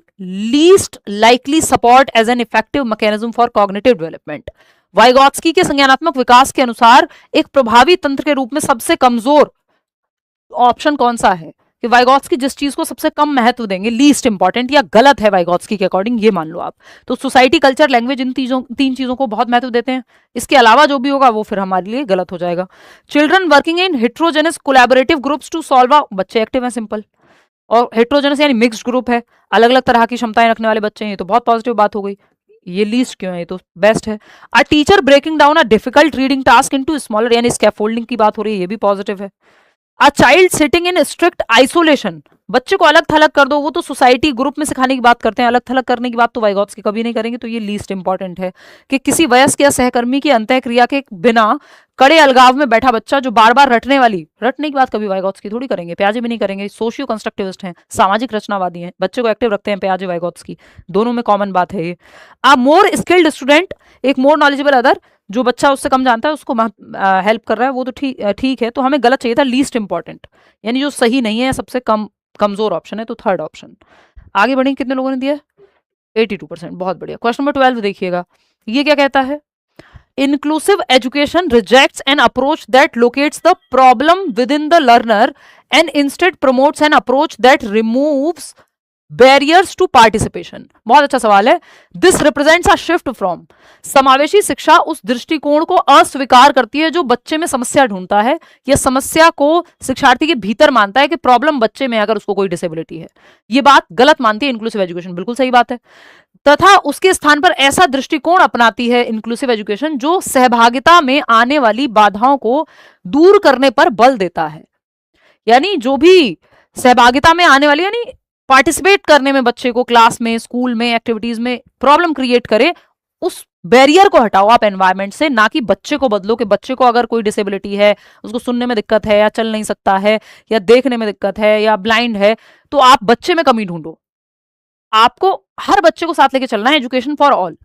least likely support as an effective mechanism for cognitive development. Vygotsky के संज्ञानात्मक विकास के अनुसार एक प्रभावी तंत्र के रूप में सबसे कमजोर ऑप्शन कौन सा है, कि वाइगॉत्स्की जिस चीज को सबसे कम महत्व देंगे, लीस्ट इंपॉर्टेंट या गलत है वाइगॉत्स्की के अकॉर्डिंग, ये मान लो आप। तो सोसाइटी, कल्चर, लैंग्वेज, इन 3 चीजों को बहुत महत्व देते हैं, इसके अलावा जो भी होगा वो फिर हमारे लिए गलत हो जाएगा। Children working in heterogeneous collaborative groups to solve, बच्चे एक्टिव हैं, सिंपल, और हेट्रोजेनस यानी मिक्स्ड ग्रुप है, अलग अलग तरह की क्षमताएं रखने वाले बच्चे हैं, ये तो बहुत पॉजिटिव बात हो गई। ये लीस्ट क्यों है, ये तो बेस्ट है। A teacher breaking down a difficult reading task into smaller, यानी स्कैफोल्डिंग की बात हो रही है, ये भी पॉजिटिव है। A child sitting in strict isolation, बच्चे को अलग थलग कर दो, वो तो सोसाइटी ग्रुप में सिखाने की बात करते हैं, अलग थलग करने की बात तो वाइगॉत्स्की कभी नहीं करेंगे, तो ये लीस्ट इंपॉर्टेंट है। कि किसी वयस्क या सहकर्मी की अंतःक्रिया के बिना कड़े अलगाव में बैठा बच्चा जो बार बार रटने की बात कभी वाइगॉत्स्की थोड़ी करेंगे, प्याजे भी नहीं करेंगे, सोशियो कंस्ट्रक्टिविस्ट हैं, सामाजिक रचनावादी हैं, बच्चे को एक्टिव रखते हैं प्याजे वाइगॉत्स्की, दोनों में कॉमन बात है ये। अ मोर स्किल्ड स्टूडेंट, एक मोर नॉलेजेबल अदर, जो बच्चा उससे कम जानता है उसको हेल्प कर रहा है, वो तो ठीक है, तो हमें गलत चाहिए था लीस्ट इंपॉर्टेंट, यानी जो सही नहीं है, सबसे कमजोर ऑप्शन है, तो थर्ड ऑप्शन। आगे बढ़ेंगे, कितने लोगों ने दिया, 82%, बहुत बढ़िया। क्वेश्चन नंबर 12 देखिएगा, ये क्या कहता है, inclusive education rejects an approach that locates the problem within the learner and instead promotes an approach that removes barriers to participation। बहुत अच्छा सवाल है। This represents a shift from, समावेशी शिक्षा उस दृष्टिकोण को अस्वीकार करती है जो बच्चे में समस्या ढूंढता है, या समस्या को शिक्षार्थी के भीतर मानता है कि प्रॉब्लम बच्चे में अगर उसको कोई डिसेबिलिटी है, ये बात गलत मानती है इंक्लूसिव एजुकेशन, बिल्कुल सही बात है। तथा उसके स्थान पर ऐसा दृष्टिकोण अपनाती है इंक्लूसिव एजुकेशन जो सहभागिता में आने वाली बाधाओं को दूर करने पर बल देता है, यानी जो भी सहभागिता में आने वाली, यानी पार्टिसिपेट करने में बच्चे को क्लास में, स्कूल में, एक्टिविटीज में प्रॉब्लम क्रिएट करे, उस बैरियर को हटाओ आप एनवायरमेंट से, ना कि बच्चे को बदलो। कि बच्चे को अगर कोई डिसेबिलिटी है, उसको सुनने में दिक्कत है, या चल नहीं सकता है, या देखने में दिक्कत है, या ब्लाइंड है, तो आप बच्चे में कमी ढूंढो। आपको हर बच्चे को साथ लेके चलना है, एजुकेशन फॉर ऑल,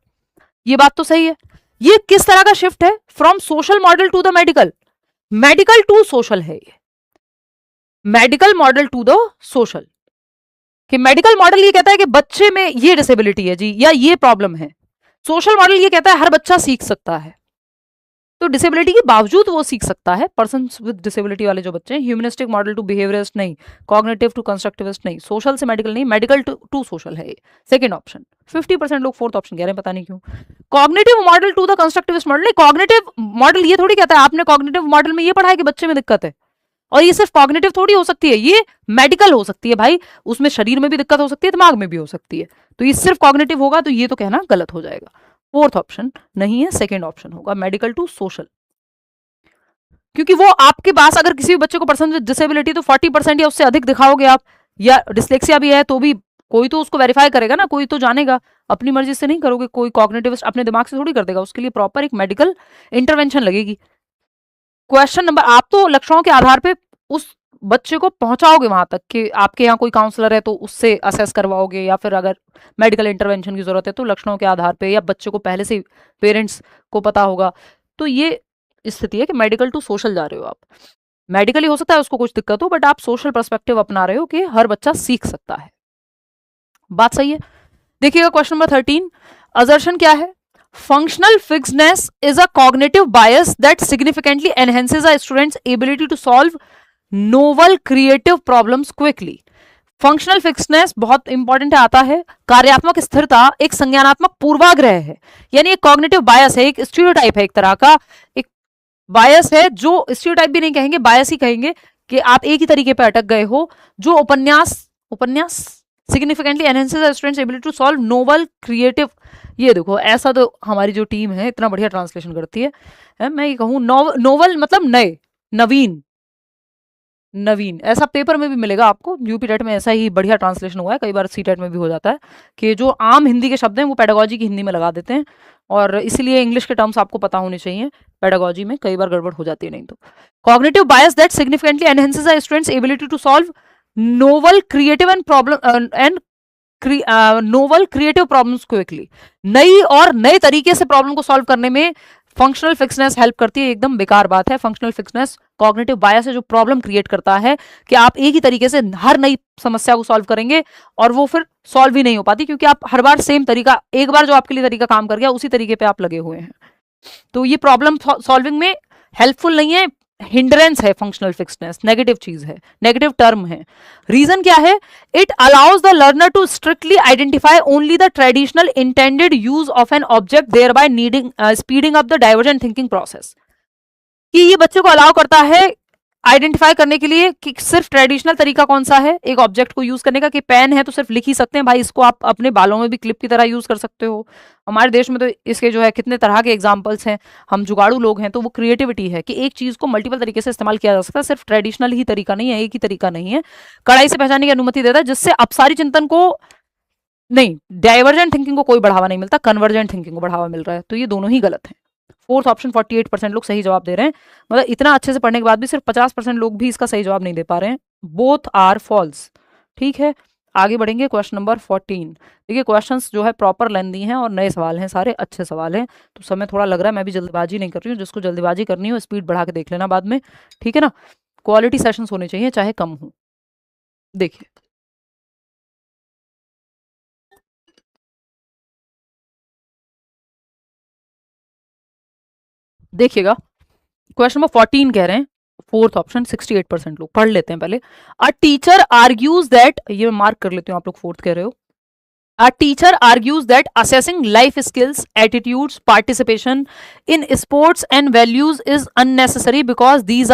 ये बात तो सही है। ये किस तरह का शिफ्ट है, from social model to the medical to social है ये, medical model to the social. कि मेडिकल मॉडल ये कहता है कि बच्चे में ये डिसेबिलिटी है जी, या ये प्रॉब्लम है। सोशल मॉडल ये कहता है हर बच्चा सीख सकता है, तो डिसेबिलिटी के बावजूद वो सीख सकता है, पर्सन विद डिसेबिलिटी वाले जो बच्चे हैं। ह्यूमनिस्टिक मॉडल टू बिहेवियरिस्ट नहीं, कॉग्निटिव टू कंस्ट्रक्टिविस्ट नहीं, सोशल से मेडिकल नहीं, मेडिकल टू सोशल है ये, सेकंड ऑप्शन। 50% लोग फोर्थ ऑप्शन कह रहे हैं, पता नहीं क्यों। Cognitive model to the constructivist model नहीं, कॉग्निटिव मॉडल ये थोड़ी कहता है, आपने कॉग्निटिव मॉडल में ये पढ़ा है कि बच्चे में दिक्कत है, और ये सिर्फ कॉग्निटिव थोड़ी हो सकती है, ये मेडिकल हो सकती है भाई, उसमें शरीर में भी दिक्कत हो सकती है, दिमाग में भी हो सकती है, तो ये सिर्फ कॉग्निटिव होगा, तो ये तो कहना गलत हो जाएगा। फोर्थ ऑप्शन नहीं है, सेकेंड ऑप्शन होगा, मेडिकल टू सोशल। क्योंकि वो आपके पास अगर किसी भी बच्चे को पर्सन विद डिसेबिलिटी तो 40% या उससे अधिक दिखाओगे आप, या डिसलेक्सिया भी है तो भी कोई तो उसको वेरीफाई करेगा ना, कोई तो जानेगा, अपनी मर्जी से नहीं करोगे, कोई कॉग्निटिविस्ट अपने दिमाग से थोड़ी कर देगा, उसके लिए प्रॉपर एक मेडिकल इंटरवेंशन लगेगी। क्वेश्चन नंबर, आप तो लक्षणों के आधार पे उस बच्चे को पहुंचाओगे वहां तक कि आपके यहाँ कोई काउंसलर है तो उससे असेस करवाओगे, या फिर अगर मेडिकल इंटरवेंशन की जरूरत है तो लक्षणों के आधार पे, या बच्चे को पहले से पेरेंट्स को पता होगा। तो ये स्थिति है कि मेडिकल टू सोशल जा रहे हो आप। मेडिकली हो सकता है उसको कुछ दिक्कत हो, बट आप सोशल पर्सपेक्टिव अपना रहे हो कि हर बच्चा सीख सकता है। बात सही है। देखिएगा क्वेश्चन नंबर 13, असर्शन क्या है? Functional fixedness is a cognitive bias that significantly enhances a students ability to solve novel creative problems quickly. Functional fixedness बहुत इंपॉर्टेंट आता है। कार्यात्मक स्थिरता एक संज्ञानात्मक पूर्वाग्रह है, यानी एक कॉग्निटिव बायस है, एक स्टीरियोटाइप है, एक तरह का एक बायस है, जो स्टीरियोटाइप भी नहीं कहेंगे, बायस ही कहेंगे कि आप एक ही तरीके पे अटक गए हो, जो उपन्यास significantly enhances students ability to solve novel creative. ये देखो, ऐसा तो हमारी जो टीम है इतना बढ़िया ट्रांसलेशन करती है मैं ये कहूँ नोवल मतलब नए, नवीन ऐसा पेपर में भी मिलेगा आपको। यूपी टेट में ऐसा ही बढ़िया ट्रांसलेशन हुआ है, कई बार सी टेट में भी हो जाता है कि जो आम हिंदी के शब्द हैं वो पेडागोजी की हिंदी में लगा देते हैं, और इसीलिए इंग्लिश के टर्म्स आपको पता होने चाहिए, पेडागोजी में कई बार गड़बड़ हो जाती है नहीं तो। Cognitive bias that significantly enhances a students ability to solve novel creative and problem and novel creative problems quickly. नई और नए तरीके से प्रॉब्लम को सॉल्व करने में फंक्शनल फिक्सनेस हेल्प करती है। एकदम बेकार बात है, फंक्शनल फिक्सनेस कॉग्निटिव बायस है जो प्रॉब्लम क्रिएट करता है कि आप एक ही तरीके से हर नई समस्या को सॉल्व करेंगे और वो फिर सॉल्व ही नहीं हो पाती, क्योंकि आप हर बार सेम तरीका, एक बार जो आपके लिए तरीका काम कर गया उसी तरीके पे आप लगे हुए हैं। तो ये प्रॉब्लम सॉल्विंग में हेल्पफुल नहीं है, हिंड्रेंस है। फंक्शनल फिक्सनेस नेगेटिव चीज है, नेगेटिव टर्म है। रीजन क्या है? It allows the learner to strictly identify only the traditional intended use of an object, thereby needing speeding up the divergent thinking process. कि ये बच्चे को अलाउ करता है आइडेंटिफाई करने के लिए कि सिर्फ ट्रेडिशनल तरीका कौन सा है एक ऑब्जेक्ट को यूज करने का, कि पेन है तो सिर्फ लिख ही सकते हैं भाई, इसको आप अपने बालों में भी क्लिप की तरह यूज कर सकते हो। हमारे देश में तो इसके जो है कितने तरह के एग्जांपल्स हैं, हम जुगाड़ू लोग हैं, तो वो क्रिएटिविटी है कि एक चीज को मल्टीपल तरीके से इस्तेमाल किया जा सकता है, सिर्फ ट्रेडिशनल ही तरीका नहीं है, एक ही तरीका नहीं है। कड़ाई से पहचानने की अनुमति देता है, जिससे अपसारी चिंतन को नहीं, डाइवर्जेंट थिंकिंग को कोई बढ़ावा नहीं मिलता, कन्वर्जेंट थिंकिंग को बढ़ावा मिल रहा है। तो ये दोनों ही गलत है। फोर्थ ऑप्शन 48% लोग सही जवाब दे रहे हैं, मतलब इतना अच्छे से पढ़ने के बाद भी सिर्फ 50% लोग भी इसका सही जवाब नहीं दे पा रहे हैं। Both are false. ठीक है, आगे बढ़ेंगे। Question number 14। देखिए क्वेश्चंस जो है प्रॉपर लेंदी हैं और नए सवाल हैं, सारे अच्छे सवाल हैं, तो समय थोड़ा लग रहा है, मैं भी जल्दबाजी नहीं कर रही हूँ, जिसको जल्दबाजी करनी हो स्पीड बढ़ा के देख लेना बाद में, ठीक है ना। क्वालिटी सेशंस होने चाहिए चाहे कम हो। देखिए देखिएगा, क्वेश्चन नंबर 14 कह रहे हैं, फोर्थ ऑप्शन 68% लोग पढ़ लेते हैं पहले। अ टीचर आर्ग्यूज दैट, ये मैं मार्क कर लेती हूँ, आप लोग फोर्थ कह रहे हो। A teacher argues that assessing life skills, attitudes, participation in sports and values is unnecessary because these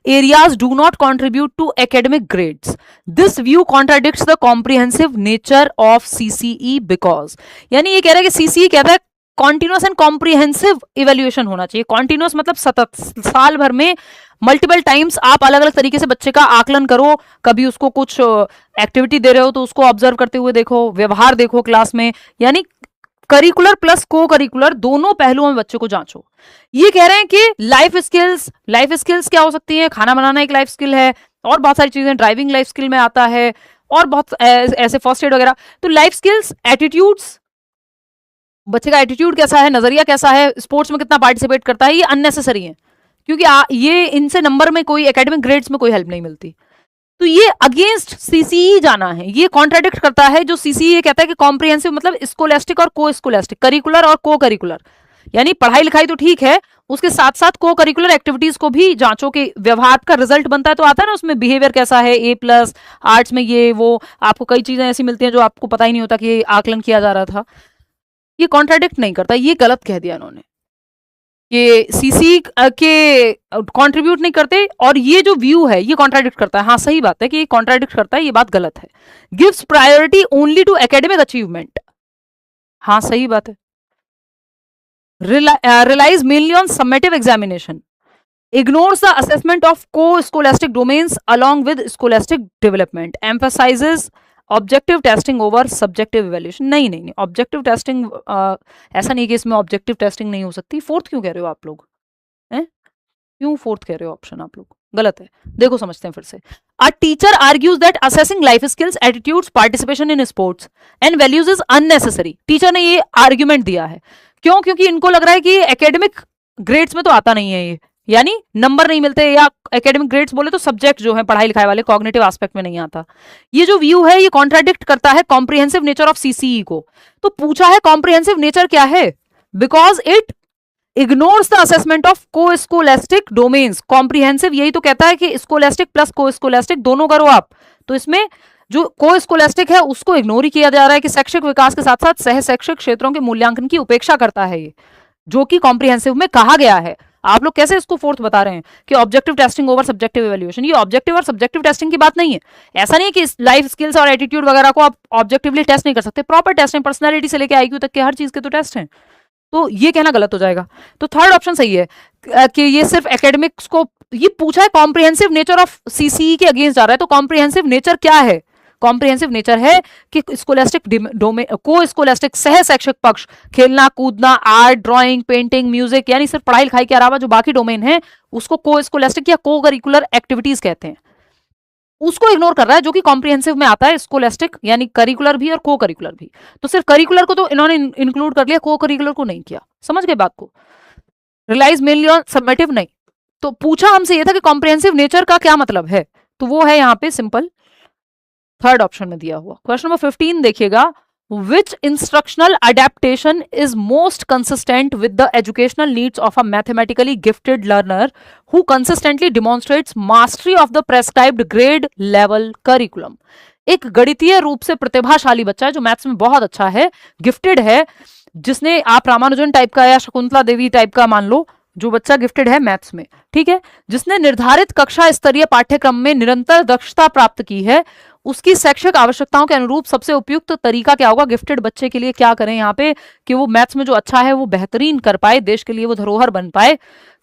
areas do not contribute to academic grades. This view contradicts the comprehensive nature of CCE because, यानी ये कह रहा है कि CCE कहता है continuous and comprehensive evaluation होना चाहिए। कॉन्टिन्यूस मतलब सतत, साल भर में मल्टीपल टाइम्स आप अलग अलग तरीके से बच्चे का आकलन करो, कभी उसको कुछ एक्टिविटी दे रहे हो तो उसको ऑब्जर्व करते हुए देखो, व्यवहार देखो क्लास में, यानी करिकुलर प्लस को करिकुलर दोनों पहलुओं में बच्चे को जांचो। ये कह रहे हैं कि लाइफ स्किल्स क्या हो सकती है? खाना बनाना एक लाइफ स्किल है, और बहुत सारी चीजें, ड्राइविंग लाइफ स्किल में आता है, और बहुत ऐसे फर्स्ट एड वगैरह। तो लाइफ स्किल्स, एटीट्यूड्स, बच्चे का एटीट्यूड कैसा है, नजरिया कैसा है, स्पोर्ट्स में कितना पार्टिसिपेट करता है, ये अननेसेसरी है, क्योंकि ये इनसे नंबर में कोई एकेडमिक ग्रेड्स में कोई हेल्प नहीं मिलती। तो ये अगेंस्ट सीसीई जाना है, ये कॉन्ट्राडिक्ट करता है जो सीसीई कहता है कि कॉम्प्रिहेंसिव मतलब स्कोलेस्टिक और को स्कोलेस्टिक, करिकुलर और को करिकुलर, यानी पढ़ाई लिखाई तो ठीक है, उसके साथ साथ को करिकुलर एक्टिविटीज को भी जांचो कि व्यवहार का रिजल्ट बनता है तो आता है ना उसमें, बिहेवियर कैसा है, A+, आर्ट्स में ये वो, आपको कई चीजें ऐसी मिलती हैं जो आपको पता ही नहीं होता कि आकलन किया जा रहा था। ये कॉन्ट्राडिक्ट नहीं करता, ये गलत कह दिया इन्होंने, ये सीसी के कंट्रीब्यूट नहीं करते, और ये जो व्यू है ये कॉन्ट्राडिक्ट करता है। हाँ सही बात है कि ये कॉन्ट्राडिक्ट करता है, ये बात गलत है। Gives priority only to academic achievement, हाँ सही बात है। Relies mainly on summative examination, ignores the assessment of co-scholastic domains along with scholastic development, emphasizes objective testing over subjective evaluation. नहीं नहीं नहीं, ऑब्जेक्टिव टेस्टिंग ऐसा नहीं कि इसमें ऑब्जेक्टिव टेस्टिंग नहीं हो सकती। फोर्थ क्यों कह रहे हो आप लोग हैं? क्यों फोर्थ कह रहे हो ऑप्शन आप लोग? गलत है। देखो समझते हैं फिर से। A teacher argues that assessing life skills, attitudes, participation in sports and values is unnecessary. Teacher ने ये आर्ग्यूमेंट दिया है। क्यों? क्योंकि इनको लग रहा है कि एकेडमिक ग्रेड्स में तो आता नहीं है ये, यानी नंबर नहीं मिलते, या एकेडमिक ग्रेड्स बोले तो सब्जेक्ट जो है पढ़ाई लिखाई वाले कॉग्निटिव एस्पेक्ट में नहीं आता। ये जो व्यू है ये कॉन्ट्राडिक्ट करता है कॉम्प्रिहेंसिव नेचर ऑफ सीसीई को। तो पूछा है कॉम्प्रिहेंसिव नेचर क्या है? Because it ignores the assessment of को स्कोलेस्टिक डोमेन्स। कॉम्प्रिहेंसिव यही तो कहता है कि स्कोलेस्टिक प्लस को स्कोलेस्टिक दोनों करो आप। तो इसमें जो को स्कोलेस्टिक है उसको इग्नोर ही किया जा रहा है कि शैक्षिक विकास के साथ साथ सह शैक्षिक क्षेत्रों के मूल्यांकन की उपेक्षा करता है ये, जो कि कॉम्प्रिहेंसिव में कहा गया है। आप लोग कैसे इसको फोर्थ बता रहे हैं कि objective testing over subjective evaluation? ये ऑब्जेक्टिव और सब्जेक्टिव टेस्टिंग की बात नहीं है। ऐसा नहीं कि लाइफ स्किल्स और एटीट्यूड वगैरह को आप ऑब्जेक्टिवली टेस्ट नहीं कर सकते, प्रॉपर टेस्ट है, पर्सनैलिटी से लेकर आईक्यू तक के हर चीज के तो टेस्ट हैं। तो ये कहना गलत हो जाएगा। तो थर्ड ऑप्शन सही है कि ये सिर्फ एकेडमिक्स को, ये पूछा है कॉम्प्रिहेंसिव नेचर ऑफ सीसीई के अगेंस्ट जा रहा है। तो कॉम्प्रिहेंसिव नेचर क्या है? कॉम्प्रिहेंसिव नेचर है कि स्कोलेस्टिक डोमेन, को स्कोलेस्टिक सह शैक्षिक पक्ष, खेलना कूदना, आर्ट, ड्राइंग, पेंटिंग, म्यूजिक, यानी सिर्फ पढ़ाई लिखाई के अलावा जो बाकी डोमेन है उसको को स्कोलेस्टिक या को करिकुलर एक्टिविटीज कहते हैं। उसको इग्नोर कर रहा है जो कि कॉम्प्रिहेंसिव में आता है, स्कोलेस्टिक यानी करिकुलर भी और को करिकुलर भी। तो सिर्फ करिकुलर को तो इन्होंने इंक्लूड कर लिया, को करिकुलर को नहीं किया। समझ गए बात को? रिलाइज मेनली ऑन सबमिटिव नहीं। तो पूछा हमसे ये था कि कॉम्प्रिहेंसिव नेचर का क्या मतलब है, तो वो है यहाँ पे सिंपल थर्ड ऑप्शन में दिया हुआ। क्वेश्चन नंबर 15 देखिएगा। Which instructional adaptation is most consistent with the educational needs of a mathematically gifted learner who consistently demonstrates mastery of the prescribed grade level curriculum? एक गणितीय रूप से प्रतिभाशाली बच्चा है जो मैथ्स में बहुत अच्छा है, गिफ्टेड है, जिसने, आप रामानुजन टाइप का या शकुंतला देवी टाइप का मान लो, जो बच्चा गिफ्टेड है मैथ्स में, ठीक है, जिसने निर्धारित कक्षा स्तरीय पाठ्यक्रम में निरंतर दक्षता प्राप्त की है, उसकी शैक्षिक आवश्यकताओं के अनुरूप सबसे उपयुक्त तरीका क्या होगा गिफ्टेड बच्चे के लिए? क्या करें यहाँ पे कि वो मैथ्स में जो अच्छा है वो बेहतरीन कर पाए, देश के लिए वो धरोहर बन पाए?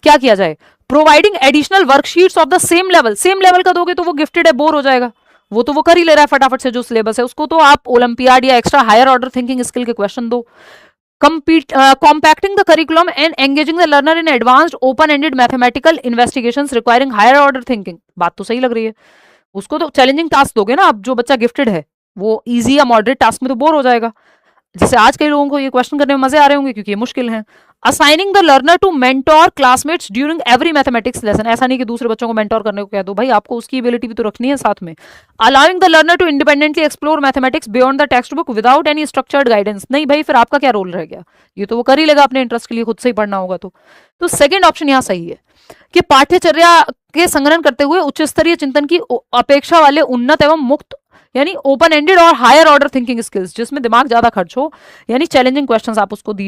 क्या किया जाए? Providing additional worksheets of the same level. Same level का दोगे तो वो गिफ्टेड है, बोर हो जाएगा, वो तो वो कर ही ले रहा है फटाफट से जो सिलेबस है, उसको तो आप ओलंपियाड या extra higher order thinking skill के क्वेश्चन दो। compacting the curriculum and engaging the learner in advanced open-ended mathematical investigations requiring higher order thinking। बात तो सही लग रही है। उसको तो चैलेंजिंग टास्क दोगे ना आप, जो बच्चा गिफ्टेड है वो इजी या मॉडरेट टास्क में तो बोर हो जाएगा। जैसे आज कई लोगों को ये क्वेश्चन करने में मजे आ रहे होंगे क्योंकि ये मुश्किल है। Assigning the learner to mentor classmates during every mathematics lesson. ऐसा नहीं कि दूसरे बच्चों को मेंटोर करने को कह दो, भाई आपको उसकी एबिलिटी भी तो रखनी है साथ में। Allowing the learner to independently explore mathematics beyond the textbook without any structured guidance. नहीं भाई, फिर आपका क्या रोल रह गया? ये तो वो कर ही लेगा अपने इंटरेस्ट के लिए, खुद से ही पढ़ना होगा। तो सेकेंड ऑप्शन यहाँ सही है कि पाठ्यचर्या के संग्रहण करते हुए उच्च स्तरीय चिंतन की अपेक्षा वाले उन्नत एवं मुक्त यानी ओपन एंडेड और हायर ऑर्डर थिंकिंग स्किल्स, जिसमें दिमाग ज्यादा खर्च हो, यानी चैलेंजिंग क्वेश्चंस आप उसको दीजिए।